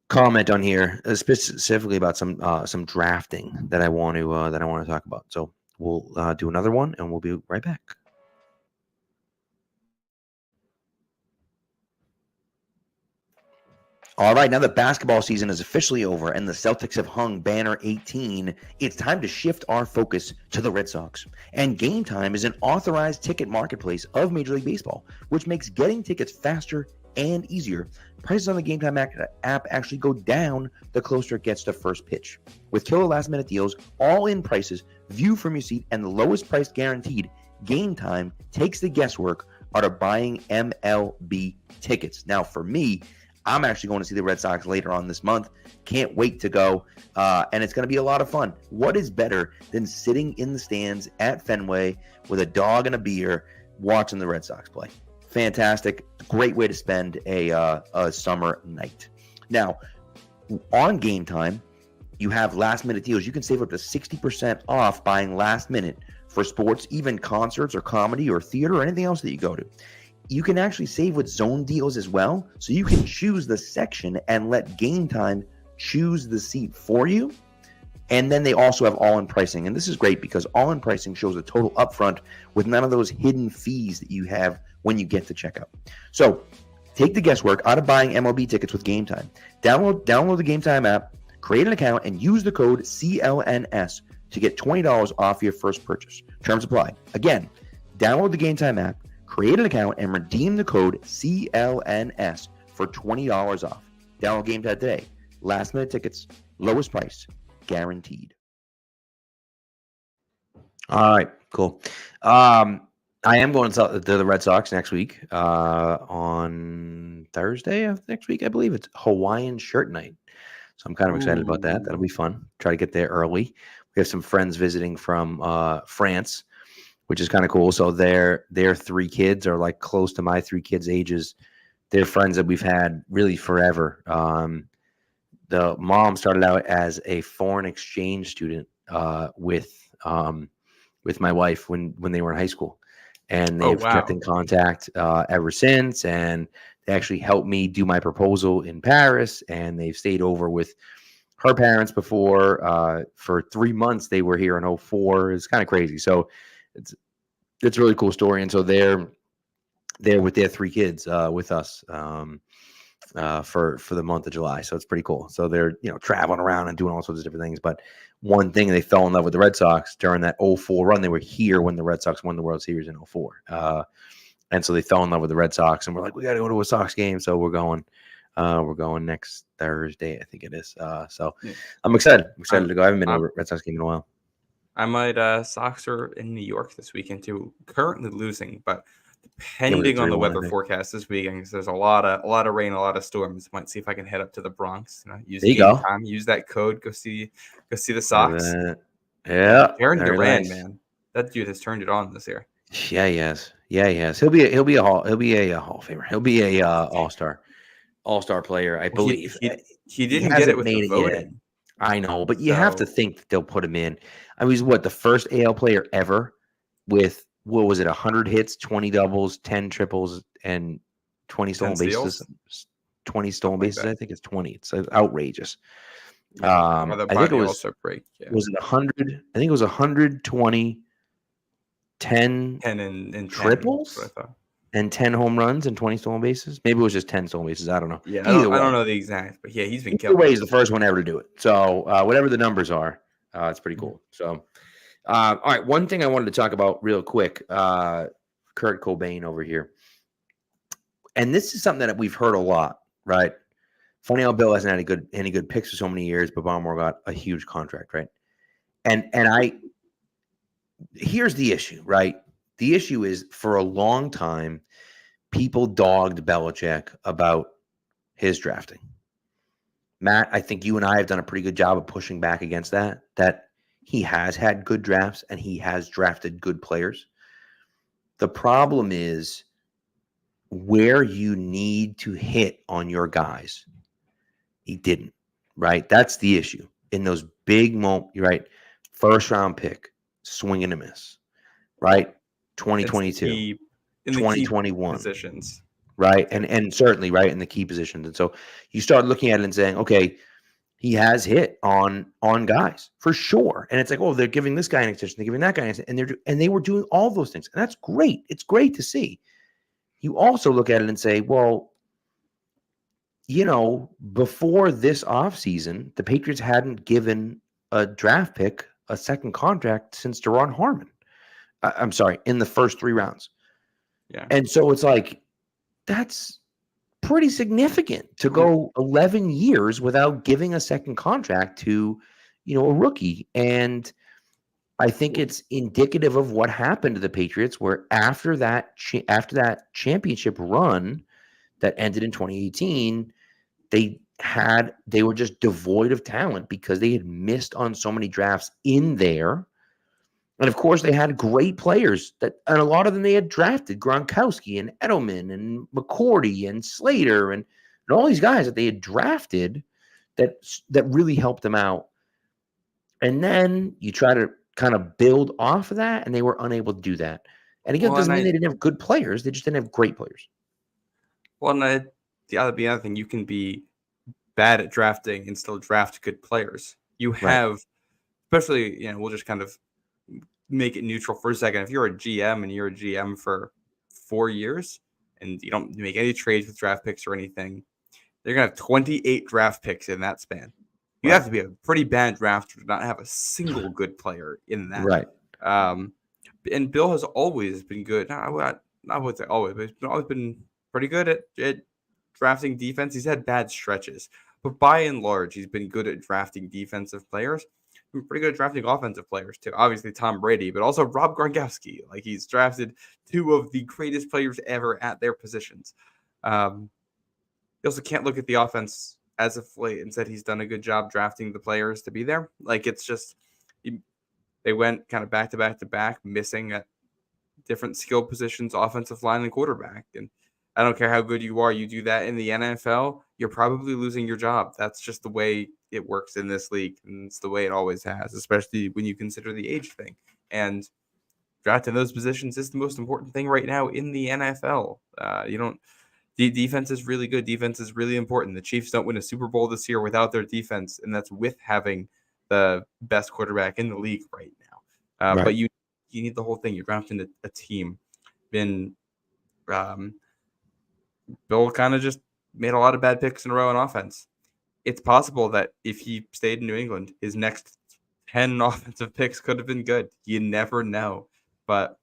S2: comment on here, specifically about some drafting that I want to talk about. So we'll do another one, and we'll be right back. All right, now that basketball season is officially over and the Celtics have hung banner 18, it's time to shift our focus to the Red Sox. And Game Time is an authorized ticket marketplace of Major League Baseball, which makes getting tickets faster and easier. Prices on the Game Time app actually go down the closer it gets to first pitch. With killer last-minute deals, all-in prices, view from your seat, and the lowest price guaranteed, Game Time takes the guesswork out of buying MLB tickets. Now, for me, I'm actually going to see the Red Sox later on this month. Can't wait to go, and it's going to be a lot of fun. What is better than sitting in the stands at Fenway with a dog and a beer watching the Red Sox play? Fantastic. Great way to spend a summer night. Now, on Game Time, you have last-minute deals. You can save up to 60% off buying last minute for sports, even concerts or comedy or theater or anything else that you go to. You can actually save with zone deals as well. So you can choose the section and let Game Time choose the seat for you. And then they also have all-in pricing. And this is great because all-in pricing shows a total upfront with none of those hidden fees that you have when you get to checkout. So take the guesswork out of buying MLB tickets with Game Time. Download the Game Time app, create an account, and use the code CLNS to get $20 off your first purchase. Terms apply. Again, download the Game Time app, create an account, and redeem the code CLNS for $20 off. Download Game Time today. Last minute tickets, lowest price, guaranteed. All right, cool. I am going to the Red Sox next week on Thursday of next week, I believe. It's Hawaiian shirt night. So I'm kind of excited about that. That'll be fun. Try to get there early. We have some friends visiting from France, which is kind of cool. So their 3 kids are like close to my 3 kids' ages. They're friends that we've had really forever. The mom started out as a foreign exchange student with my wife when they were in high school, and they've kept in contact ever since. And they actually helped me do my proposal in Paris, and they've stayed over with her parents before. For 3 months, they were here in 2004. It's kind of crazy. So it's a really cool story. And so they're with their 3 kids with us for the month of July. So it's pretty cool. So they're traveling around and doing all sorts of different things. But one thing, they fell in love with the Red Sox during that 2004 run. They were here when the Red Sox won the World Series in 2004. And so they fell in love with the Red Sox, and we're like, we got to go to a Sox game. So we're going next Thursday, I think it is. So yeah. I'm excited. To go. I haven't been to a Red Sox game in a while.
S3: I might. Sox are in New York this weekend too. Currently losing, but depending on the weather forecast this weekend, because there's a lot of rain, a lot of storms. Might see if I can head up to the Bronx. Use Game Time. Use that code. Go see the Sox.
S2: Yeah,
S3: Aaron Durant, man, that dude has turned it on this year.
S2: Yeah, he has. He'll be a Hall of Famer. He'll be a all-star player, I believe.
S3: He didn't get it with the voting.
S2: I know, but you have to think that they'll put him in. I mean, he's the first AL player ever with, 100 hits, 20 doubles, 10 triples, and 20 stolen bases. 20 stolen bases. I think it's 20. It's outrageous. I think it was
S3: break. Yeah.
S2: Was it 100? I think it was 120. 10
S3: 10 and 10.
S2: triples
S3: That's what I thought.
S2: and 10 home runs and 20 stolen bases. Maybe it was just 10 stolen bases. I don't know.
S3: Yeah,
S2: Either
S3: I
S2: way.
S3: don't know the exact, but yeah, he's been
S2: Either
S3: killing
S2: way,
S3: it.
S2: he's the first one ever to do it. So whatever the numbers are, it's pretty cool. So, all right. One thing I wanted to talk about real quick, Kurt Cobain over here. And this is something that we've heard a lot, right? Funny how Bill hasn't had any good picks for so many years, but Baltimore got a huge contract, right? And here's the issue, right? The issue is for a long time, people dogged Belichick about his drafting. Matt, I think you and I have done a pretty good job of pushing back against that he has had good drafts and he has drafted good players. The problem is where you need to hit on your guys. He didn't, right? That's the issue. In those big moments, right? First round pick, swing and a miss, right? 2022,
S3: In the key
S2: 2021.
S3: positions.
S2: Right. And certainly right in the key positions. And so you start looking at it and saying, okay, he has hit on guys for sure. And it's like, oh, they're giving this guy an extension, they're giving that guy an extension, and they were doing all those things. And that's great. It's great to see. You also look at it and say, well, before this offseason, the Patriots hadn't given a draft pick a second contract since Judon Harmon. I'm sorry, in the first 3 rounds.
S3: Yeah.
S2: And so it's like, that's pretty significant to go 11 years without giving a second contract to, a rookie. And I think it's indicative of what happened to the Patriots, where after that championship run that ended in 2018, they were just devoid of talent because they had missed on so many drafts in there. And of course, they had great players and a lot of them they had drafted: Gronkowski and Edelman and McCourty and Slater and all these guys that they had drafted that really helped them out. And then you try to kind of build off of that, and they were unable to do that. And again, it doesn't mean they didn't have good players; they just didn't have great players.
S3: Well, and the other thing, you can be bad at drafting and still draft good players. You have, especially, we'll just kind of make it neutral for a second. If you're a GM and you're a GM for 4 years and you don't make any trades with draft picks or anything, they're going to have 28 draft picks in that span. You have to be a pretty bad drafter to not have a single good player in that.
S2: Right.
S3: And Bill has always been good. I would say always, but he's always been pretty good at drafting defense. He's had bad stretches, but by and large, he's been good at drafting defensive players. He's pretty good at drafting offensive players too. Obviously, Tom Brady, but also Rob Gronkowski. Like, he's drafted 2 of the greatest players ever at their positions. You also can't look at the offense as of late and said he's done a good job drafting the players to be there. Like, it's just they went kind of back to back to back, missing at different skill positions, offensive line and quarterback. And I don't care how good you are, you do that in the NFL, you're probably losing your job. That's just the way it works in this league, and it's the way it always has, especially when you consider the age thing. And drafting those positions is the most important thing right now in the NFL. Defense is really good. Defense is really important. The Chiefs don't win a Super Bowl this year without their defense, and that's with having the best quarterback in the league right now. But you need the whole thing. You're drafting a team. Bill kind of just made a lot of bad picks in a row in offense. It's possible that if he stayed in New England, his next 10 offensive picks could have been good. You never know. But,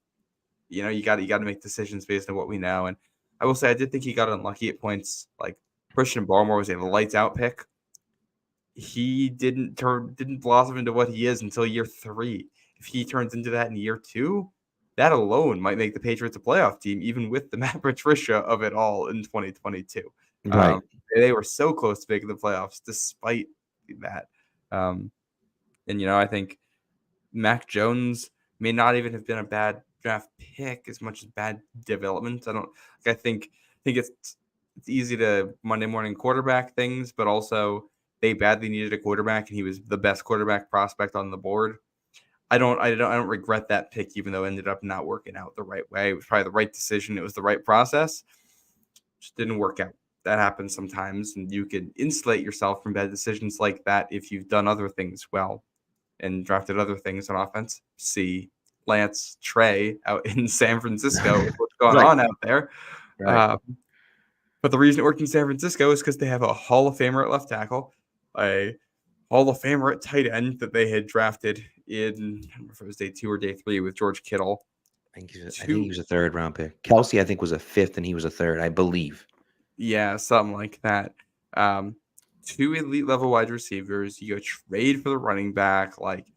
S3: you got to make decisions based on what we know. And I will say I did think he got unlucky at points. Like, Christian Barmore was a lights out pick. He didn't blossom into what he is until year 3. If he turns into that in year 2, that alone might make the Patriots a playoff team, even with the Matt Patricia of it all in 2022.
S2: Right.
S3: They were so close to making the playoffs despite that. I think Mac Jones may not even have been a bad draft pick as much as bad development. I think it's easy to Monday morning quarterback things, but also they badly needed a quarterback, and he was the best quarterback prospect on the board. I don't regret that pick, even though it ended up not working out the right way. It was probably the right decision. It was the right process. Just didn't work out. That happens sometimes, and you can insulate yourself from bad decisions like that if you've done other things well and drafted other things on offense. See Lance, Trey out in San Francisco with what's going
S2: Right.
S3: on out there.
S2: Right.
S3: But the reason it worked in San Francisco is because they have a Hall of Famer at left tackle, a Hall of Famer at tight end that they had drafted in, I don't know if it was day 2 or day 3 with George Kittle.
S2: I think he was a 3rd round pick. Kelsey, I think, was a 5th, and he was a 3rd, I believe.
S3: Yeah, something like that. 2 elite level wide receivers. You go trade for the running back. Like,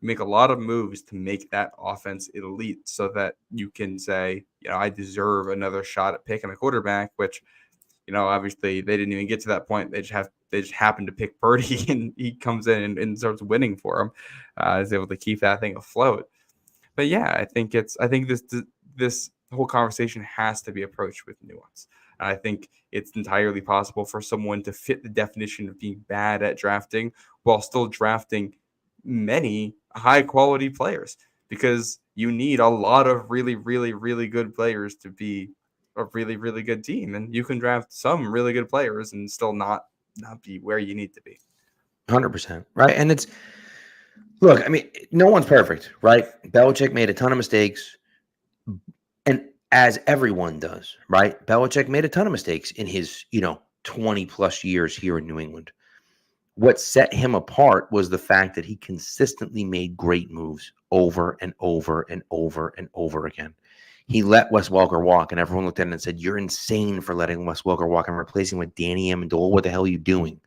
S3: make a lot of moves to make that offense elite so that you can say, I deserve another shot at picking a quarterback, which, obviously they didn't even get to that point. They just happened to pick Purdy, and he comes in and starts winning for them. Is able to keep that thing afloat. But yeah, I think this whole conversation has to be approached with nuance. And I think it's entirely possible for someone to fit the definition of being bad at drafting while still drafting many high quality players, because you need a lot of really, really, really good players to be a really, really good team. And you can draft some really good players and still not be where you need to be.
S2: 100%. Right. And look, I mean, no one's perfect, right? Belichick made a ton of mistakes, and as everyone does, right? Belichick made a ton of mistakes in his, 20 plus years here in New England. What set him apart was the fact that he consistently made great moves over and over and over and over again. He let Wes Welker walk, and everyone looked at him and said, "You're insane for letting Wes Welker walk and replacing with Danny Amendola. What the hell are you doing?"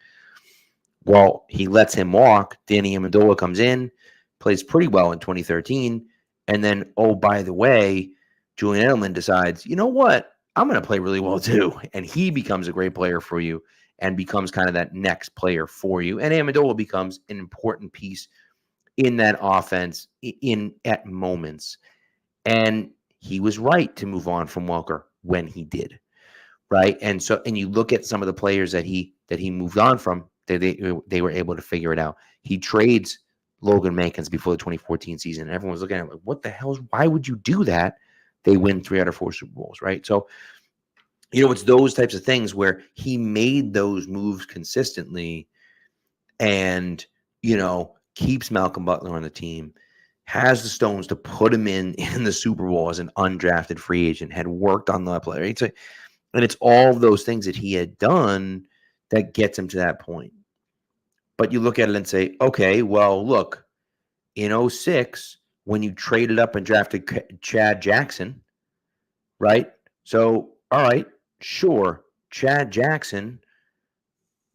S2: Well, he lets him walk. Danny Amendola comes in, plays pretty well in 2013, and then, oh, by the way, Julian Edelman decides, you know what? I'm going to play really well too, and he becomes a great player for you and becomes kind of that next player for you. And Amendola becomes an important piece in that offense at moments. And he was right to move on from Welker when he did, right? And you look at some of the players that he moved on from, they were able to figure it out. He trades Logan Mankins before the 2014 season, and everyone was looking at him like, what the hell? Why would you do that? They win 3 out of 4 Super Bowls, right? So, it's those types of things where he made those moves consistently and, keeps Malcolm Butler on the team, has the stones to put him in the Super Bowl as an undrafted free agent, had worked on the player. And it's all of those things that he had done that gets him to that point. But you look at it and say, okay, well, look, in 2006, when you traded up and drafted Chad Jackson, right? So, all right, sure, Chad Jackson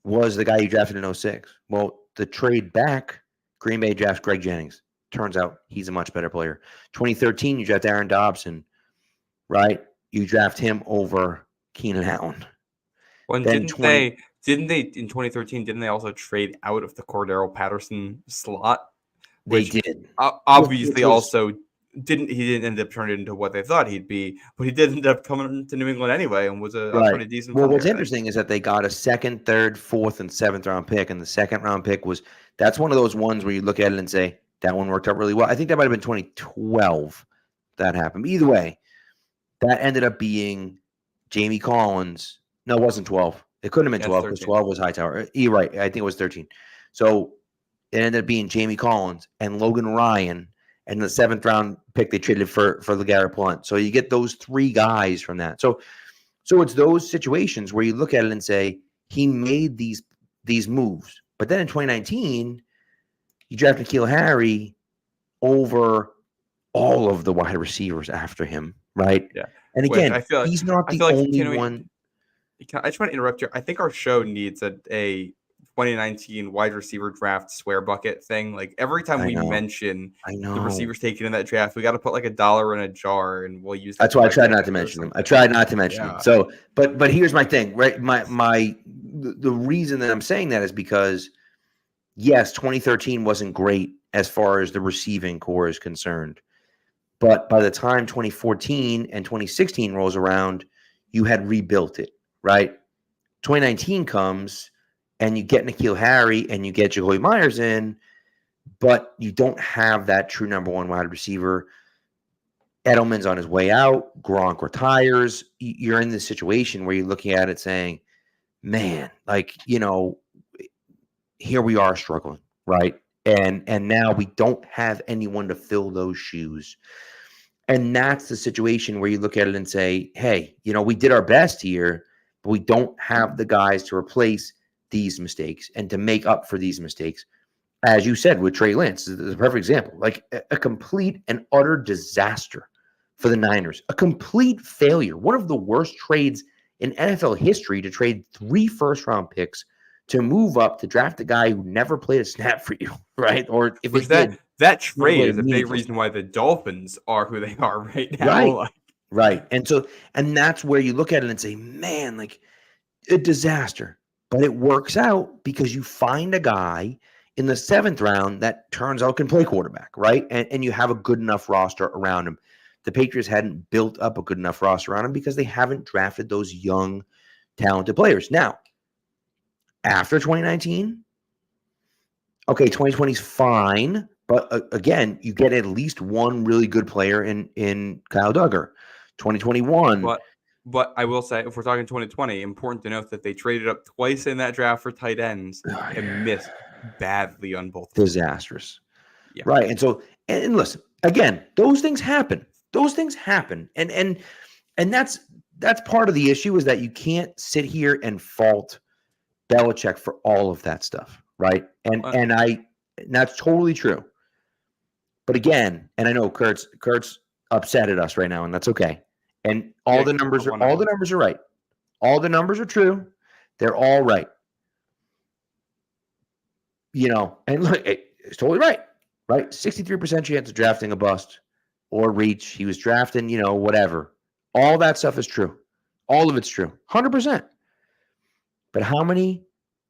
S2: was the guy you drafted in 2006. Well, the trade back, Green Bay drafts Greg Jennings. Turns out he's a much better player. 2013, you draft Aaron Dobson, right? You draft him over Keenan Allen.
S3: Well, didn't they in 2013? Didn't they also trade out of the Cordero Patterson slot?
S2: They did.
S3: Obviously, he didn't end up turning into what they thought he'd be, but he did end up coming to New England anyway and was a pretty decent player.
S2: Well, what's interesting is that they got a 2nd, 3rd, 4th, and 7th round pick, and the 2nd round pick that's one of those ones where you look at it and say, that one worked out really well. I think that might have been 2012 that happened. But either way, that ended up being Jamie Collins. No, it wasn't 12. It couldn't have been 12 because 12 was Hightower. You're right. I think it was 13. So it ended up being Jamie Collins and Logan Ryan, and the 7th round pick they traded for LeGarrette Blount. So you get those 3 guys from that. So it's those situations where you look at it and say, he made these moves. But then in 2019, you drafted N'Keal Harry over all of the wide receivers after him, right?
S3: Yeah.
S2: And again, he's not the only one.
S3: I just want to interrupt you. I think our show needs a 2019 wide receiver draft swear bucket thing. Like every time we mention the receivers taken in that draft, we got to put like $1 in a jar and we'll use.
S2: That's why I tried not to mention them. So, but here's my thing, right? The reason that I'm saying that is because, yes, 2013 wasn't great as far as the receiving core is concerned. But by the time 2014 and 2016 rolls around, you had rebuilt it, right? 2019 comes and you get N'Keal Harry and you get Jacoby Myers in, but you don't have that true number 1 wide receiver. Edelman's on his way out. Gronk retires. You're in this situation where you're looking at it saying, man, here we are struggling, right? And now we don't have anyone to fill those shoes. And that's the situation where you look at it and say, hey, we did our best here, but we don't have the guys to replace these mistakes and to make up for these mistakes. As you said with Trey Lance, is a perfect example. Like a complete and utter disaster for the Niners. A complete failure. One of the worst trades in NFL history, to trade 3 first-round picks to move up to draft a guy who never played a snap for you, right? Or if
S3: Which
S2: it did,
S3: that trade
S2: played
S3: is a big
S2: meaningful
S3: reason why the Dolphins are who they are right now.
S2: Right.
S3: Like,
S2: Right. And that's where you look at it and say, man, like a disaster. But it works out because you find a guy in the 7th round that turns out can play quarterback, right? And you have a good enough roster around him. The Patriots hadn't built up a good enough roster around him because they haven't drafted those young, talented players. Now, after 2019, okay, 2020 is fine. But again, you get at least one really good player in Kyle Duggar. 2021.
S3: But I will say, if we're talking 2020, important to note that they traded up twice in that draft for tight ends and missed badly on both.
S2: Disastrous.
S3: Yeah.
S2: Right. And so, and listen, again, those things happen. Those things happen. And that's part of the issue, is that you can't sit here and fault Belichick for all of that stuff. Right. And that's totally true. But again, and I know Kurt's upset at us right now, and that's okay. And all the numbers are right. All the numbers are true. They're all right. And look, it's totally right. Right? 63% chance of drafting a bust or reach. He was drafting, whatever. All that stuff is true. All of it's true. 100%. But how many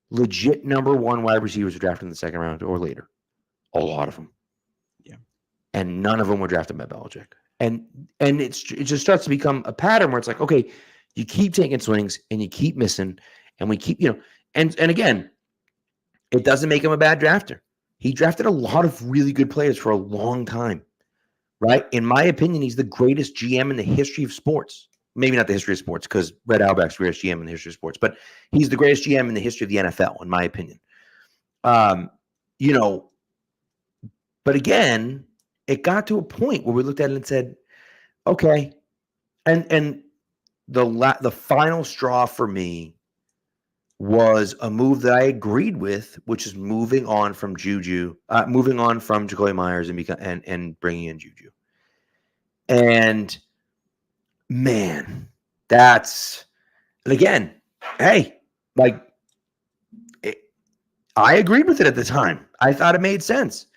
S2: legit number 1 wide receivers were drafted in the 2nd round or later? A lot of them.
S3: Yeah. And
S2: none of them were drafted by Belichick. And it just starts to become a pattern where it's like, okay, you keep taking swings and you keep missing, and we keep, and again, it doesn't make him a bad drafter. He drafted a lot of really good players for a long time, right? In my opinion, he's the greatest GM in the history of sports. Maybe not the history of sports, because Red Auerbach's the greatest GM in the history of sports, but he's the greatest GM in the history of the NFL, in my opinion. But again, it got to a point where we looked at it and said, okay, and the final straw for me was a move that I agreed with, which is moving on from Jacoby Myers and bringing in Juju. And man, and again, hey, like I agreed with it at the time. I thought it made sense.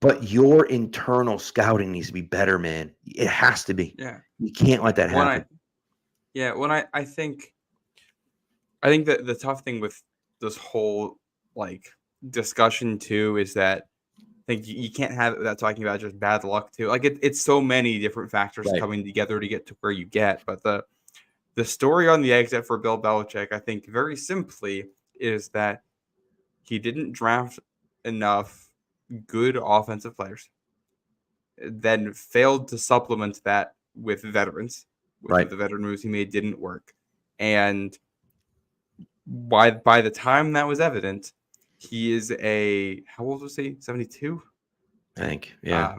S2: But your internal scouting needs to be better, man. It has to be.
S3: Yeah.
S2: You can't let that happen.
S3: I think that the tough thing with this whole discussion too is that I think you can't have it without talking about just bad luck too. Like it's so many different factors coming together to get to where you get. But the story on the exit for Bill Belichick, I think very simply, is that he didn't draft enough good offensive players, then failed to supplement that with veterans. The veteran moves he made didn't work. And by the time that was evident, he is how old was he? 72?
S2: I think, yeah.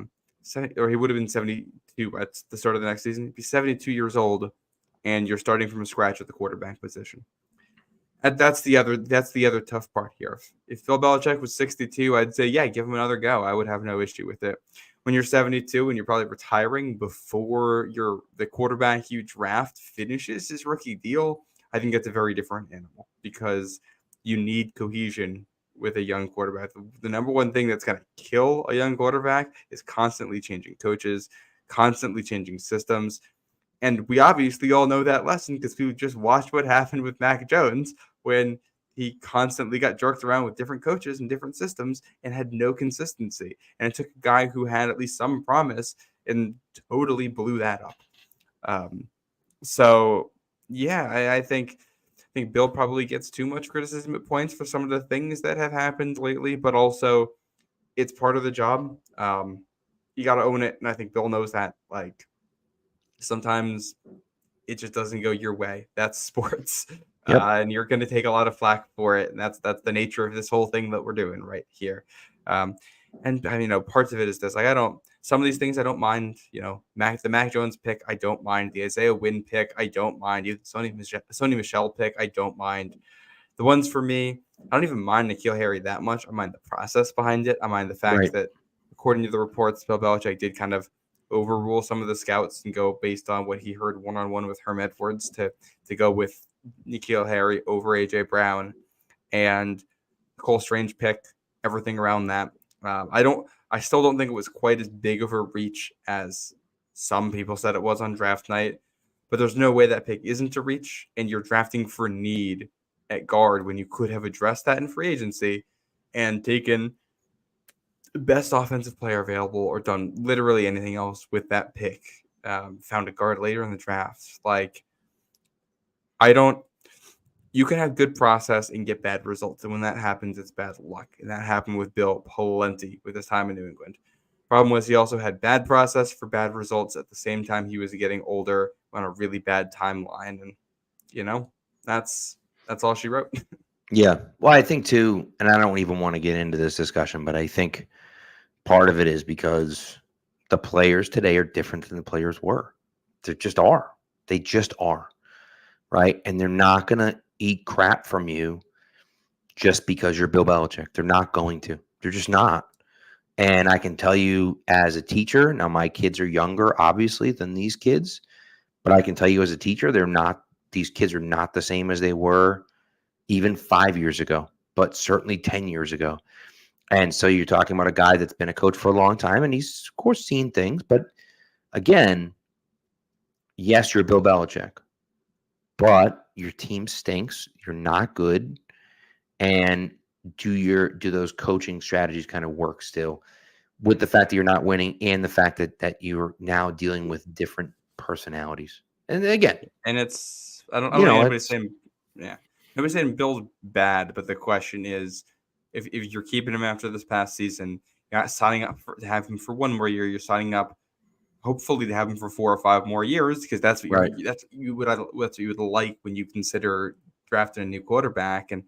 S3: Or he would have been 72 at the start of the next season. He'd be 72 years old, and you're starting from scratch at the quarterback position. And that's the other tough part here. If Bill Belichick was 62, I'd say, yeah, give him another go. I would have no issue with it. When you're 72 and you're probably retiring before the quarterback you draft finishes his rookie deal, I think that's a very different animal, because you need cohesion with a young quarterback. The number one thing that's going to kill a young quarterback is constantly changing coaches, constantly changing systems. And we obviously all know that lesson because we just watched what happened with Mac Jones when he constantly got jerked around with different coaches and different systems and had no consistency. And it took a guy who had at least some promise and totally blew that up. I think Bill probably gets too much criticism at points for some of the things that have happened lately, but also it's part of the job. You got to own it. And I think Bill knows that. Sometimes it just doesn't go your way. That's sports.
S2: Yep.
S3: And you're going to take a lot of flack for it. And that's the nature of this whole thing that we're doing right here. And I mean, parts of it is this. Like, some of these things I don't mind. The Mac Jones pick, I don't mind. The Isaiah Wynn pick, I don't mind. Even Sony Michel pick, I don't mind. The ones for me, I don't even mind N'Keal Harry that much. I mind the process behind it. I mind the fact
S2: Right.
S3: that, according to the reports, Bill Belichick did kind of overrule some of the scouts and go based on what he heard one-on-one with Herm Edwards to go with N'Keal Harry over AJ Brown, and Cole Strange pick, everything around that. I still don't think it was quite as big of a reach as some people said it was on draft night, but there's no way that pick isn't a reach, and you're drafting for need at guard when you could have addressed that in free agency and taken the best offensive player available or done literally anything else with that pick. Found a guard later in the draft. Like, you can have good process and get bad results. And when that happens, it's bad luck. And that happened with Bill plenty with his time in New England. Problem was he also had bad process for bad results at the same time he was getting older on a really bad timeline. And, that's all she wrote.
S2: Yeah. Well, I think too, and I don't even want to get into this discussion, but I think part of it is because the players today are different than the players were. They just are. They just are. Right. And they're not going to eat crap from you just because you're Bill Belichick. They're not going to. They're just not. And I can tell you as a teacher, now my kids are younger, obviously, than these kids, but I can tell you as a teacher, these kids are not the same as they were even 5 years ago, but certainly 10 years ago. And so you're talking about a guy that's been a coach for a long time, and he's, of course, seen things. But again, yes, you're Bill Belichick, but your team stinks. You're not good. And do those coaching strategies kind of work still with the fact that you're not winning and the fact that you're now dealing with different personalities? And again,
S3: And it's I don't think anybody's saying nobody's saying Bill's bad, but the question is if you're keeping him after this past season, you're not signing up to have him for one more year. You're signing up hopefully to have him for 4 or 5 more years, because that's what
S2: right.
S3: that's what you would like when you consider drafting a new quarterback. And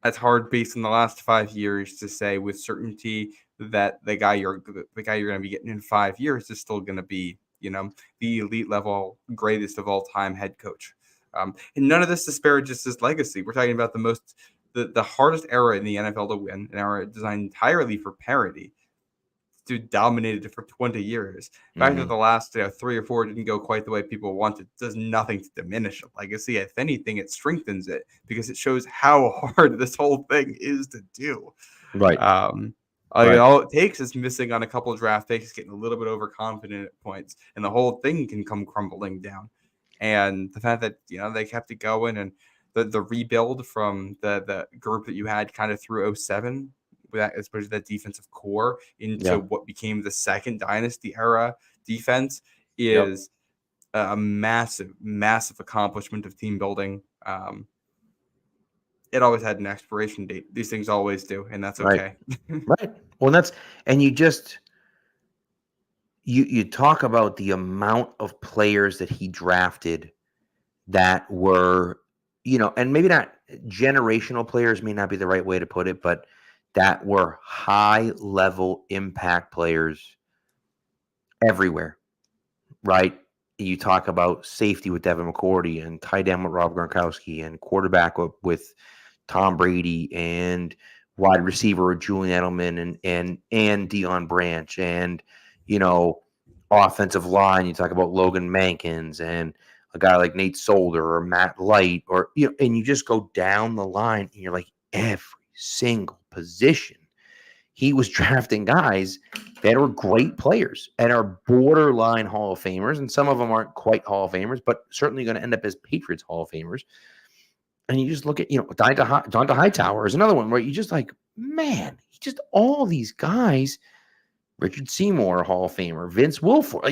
S3: that's hard based on the last 5 years to say with certainty that the guy you're going to be getting in 5 years is still going to be, the elite level, greatest of all time head coach. And none of this disparages his legacy. We're talking about the hardest era in the NFL to win, an era designed entirely for parity. Dude dominated it for 20 years. The fact that the last 3 or 4 didn't go quite the way people wanted does nothing to diminish a legacy. If anything, it strengthens it because it shows how hard this whole thing is to do.
S2: Right.
S3: Right. All it takes is missing on a couple of draft picks, getting a little bit overconfident at points, and the whole thing can come crumbling down. And the fact that they kept it going, and the rebuild from the group that you had kind of through 2007, especially that defensive core into what became the second dynasty era defense, is a massive, massive accomplishment of team building. It always had an expiration date. These things always do, and that's okay.
S2: Right. Well, you talk about the amount of players that he drafted that were, and maybe not generational players, may not be the right way to put it, but that were high level impact players everywhere, right? You talk about safety with Devin McCourty and tight end with Rob Gronkowski and quarterback with Tom Brady and wide receiver with Julian Edelman and Deion Branch and, offensive line. You talk about Logan Mankins and a guy like Nate Solder or Matt Light and you just go down the line and you're like, every single position he was drafting guys that are great players and are borderline Hall of Famers, and some of them aren't quite Hall of Famers, but certainly going to end up as Patriots Hall of Famers. And you just look at, Donta Hightower is another one where you just like, man, all these guys, Richard Seymour, Hall of Famer, Vince Wilfork,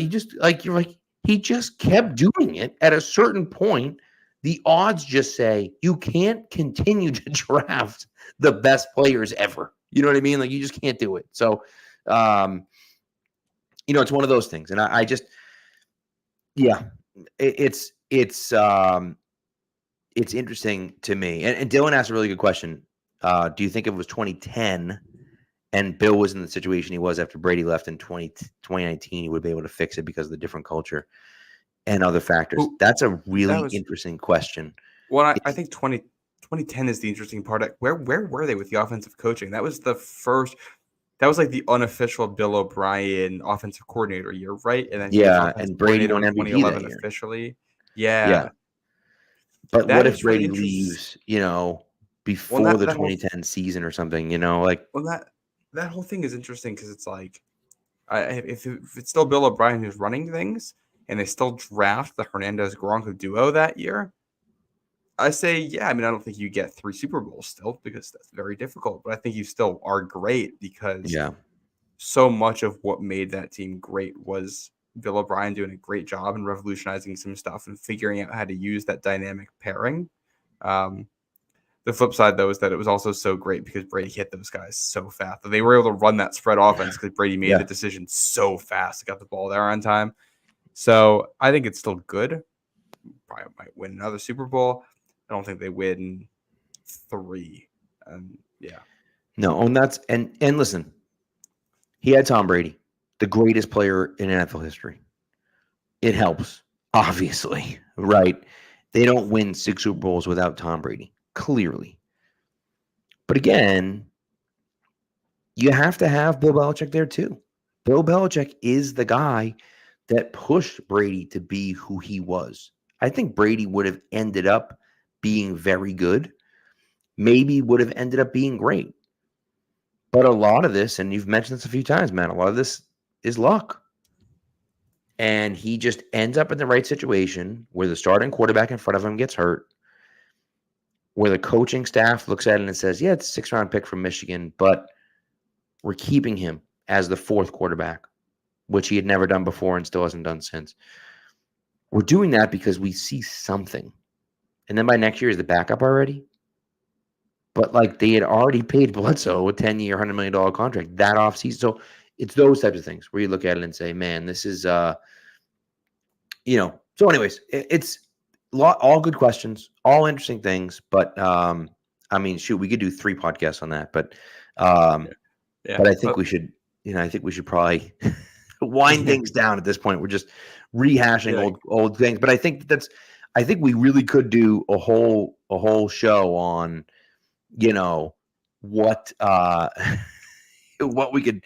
S2: he just kept doing it. At a certain point, the odds just say you can't continue to draft the best players ever. You know what I mean? Like, you just can't do it. So, it's one of those things. And I just, it's interesting to me. And Dylan asked a really good question. Do you think if it was 2010 and Bill was in the situation he was after Brady left in 2019, he would be able to fix it because of the different culture and other factors.
S3: Who-
S2: That's a
S3: that
S2: really
S3: was
S2: interesting question.
S3: well. I think 2010 is the interesting part. Where were they with the offensive coaching? That was the first. That was like the unofficial Bill O'Brien offensive coordinator year, right? And then he was
S2: Yeah,
S3: offensive
S2: and Brady
S3: coordinator
S2: won
S3: in
S2: MVP that
S3: 2011
S2: year.
S3: officially.
S2: Yeah.
S3: Yeah,
S2: But what
S3: that
S2: if
S3: is really
S2: Brady
S3: interesting.
S2: leaves,
S3: Well,
S2: before the
S3: that whole
S2: 2010 season or something, like
S3: well that whole thing is interesting because it's like, if it's still Bill O'Brien who's running things, and they still draft the Hernandez Gronk duo that year, I say, yeah. I mean, I don't think you get 3 Super Bowls still because that's very difficult, but I think you still are great because
S2: yeah.
S3: so much of what made that team great was Bill O'Brien doing a great job and revolutionizing some stuff and figuring out how to use that dynamic pairing. Um, the flip side, though, is that it was also so great because Brady hit those guys so fast that they were able to run that spread offense because Brady made
S2: Yeah.
S3: the decision so fast, got the ball there on time. So I think it's still good. Probably might win another Super Bowl. I don't think they win 3. Yeah.
S2: No, and that's and listen, he had Tom Brady, the greatest player in NFL history. It helps, obviously, right? They don't win 6 Super Bowls without Tom Brady, clearly. But again, you have to have Bill Belichick there too. Bill Belichick is the guy that pushed Brady to be who he was. I think Brady would have ended up being very good, maybe would have ended up being great. But a lot of this, and you've mentioned this a few times, man, a lot of this is luck. And he just ends up in the right situation where the starting quarterback in front of him gets hurt, where the coaching staff looks at it and says, yeah, it's a 6th-round pick from Michigan, but we're keeping him as the 4th quarterback, which he had never done before and still hasn't done since. We're doing that because we see something. And then by next year, is the backup already? But like they had already paid Bledsoe a 10-year, $100 million contract that offseason. So it's those types of things where you look at it and say, man, this is, So anyways, it's all good questions, all interesting things. But I mean, shoot, we could do 3 podcasts on that. But
S3: Yeah.
S2: but I think we should, I think we should probably wind things down at this point. We're just rehashing old things. But I think I think we really could do a whole show on, what what we could,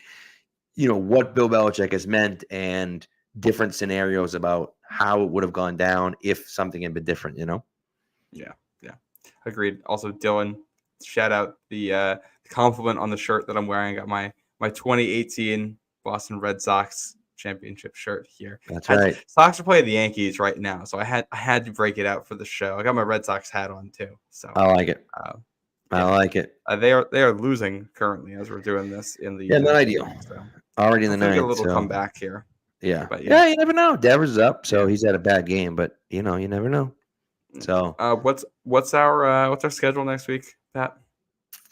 S2: what Bill Belichick has meant and different scenarios about how it would have gone down if something had been different,
S3: Yeah. Agreed. Also, Dylan, shout out the compliment on the shirt that I'm wearing. I got my 2018 Boston Red Sox championship shirt here.
S2: That's right.
S3: Sox are playing the Yankees right now, so I had to break it out for the show. I got my Red Sox hat on too. So
S2: I like it. I like it.
S3: They are losing currently as we're doing this in the
S2: not ideal.
S3: So
S2: Already in the ninth.
S3: Get a little comeback here.
S2: Yeah.
S3: But
S2: you never know. Devers up, so he's had a bad game, but you never know. So
S3: what's our schedule next week, Pat?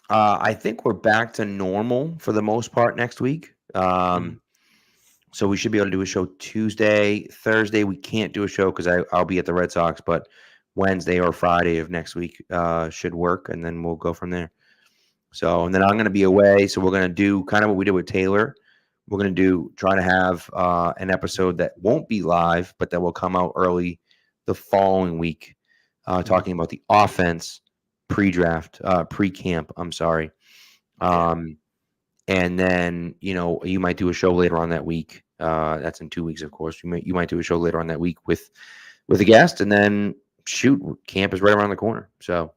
S2: I think we're back to normal for the most part next week. So we should be able to do a show Tuesday. Thursday we can't do a show because I'll be at the Red Sox, but Wednesday or Friday of next week should work, and then we'll go from there. So, and then I'm going to be away, so we're going to do kind of what we did with Taylor. We're going to try to have an episode that won't be live, but that will come out early the following week, talking about the offense pre-draft, pre-camp. I'm sorry. And then, you might do a show later on that week. That's in 2 weeks, of course. You might do a show later on that week with a guest, and then shoot, camp is right around the corner. So,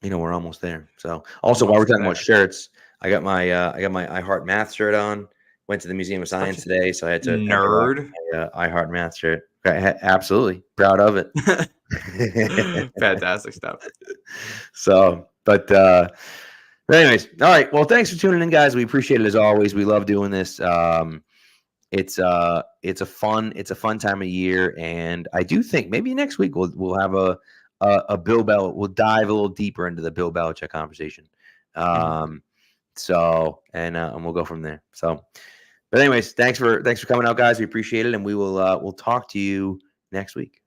S2: we're almost there. So, also while we're talking about shirts, I got my I Heart Math shirt on. Went to the Museum of Science today, so I had to
S3: nerd
S2: I Heart Math shirt. Absolutely proud of it.
S3: Fantastic stuff.
S2: So, but anyways, all right. Well, thanks for tuning in, guys. We appreciate it as always. We love doing this. It's a fun time of year, and I do think maybe next week we'll have a Bill Bell. We'll dive a little deeper into the Bill Belichick conversation. So and we'll go from there. So, but anyways, thanks for coming out, guys. We appreciate it, and we'll talk to you next week.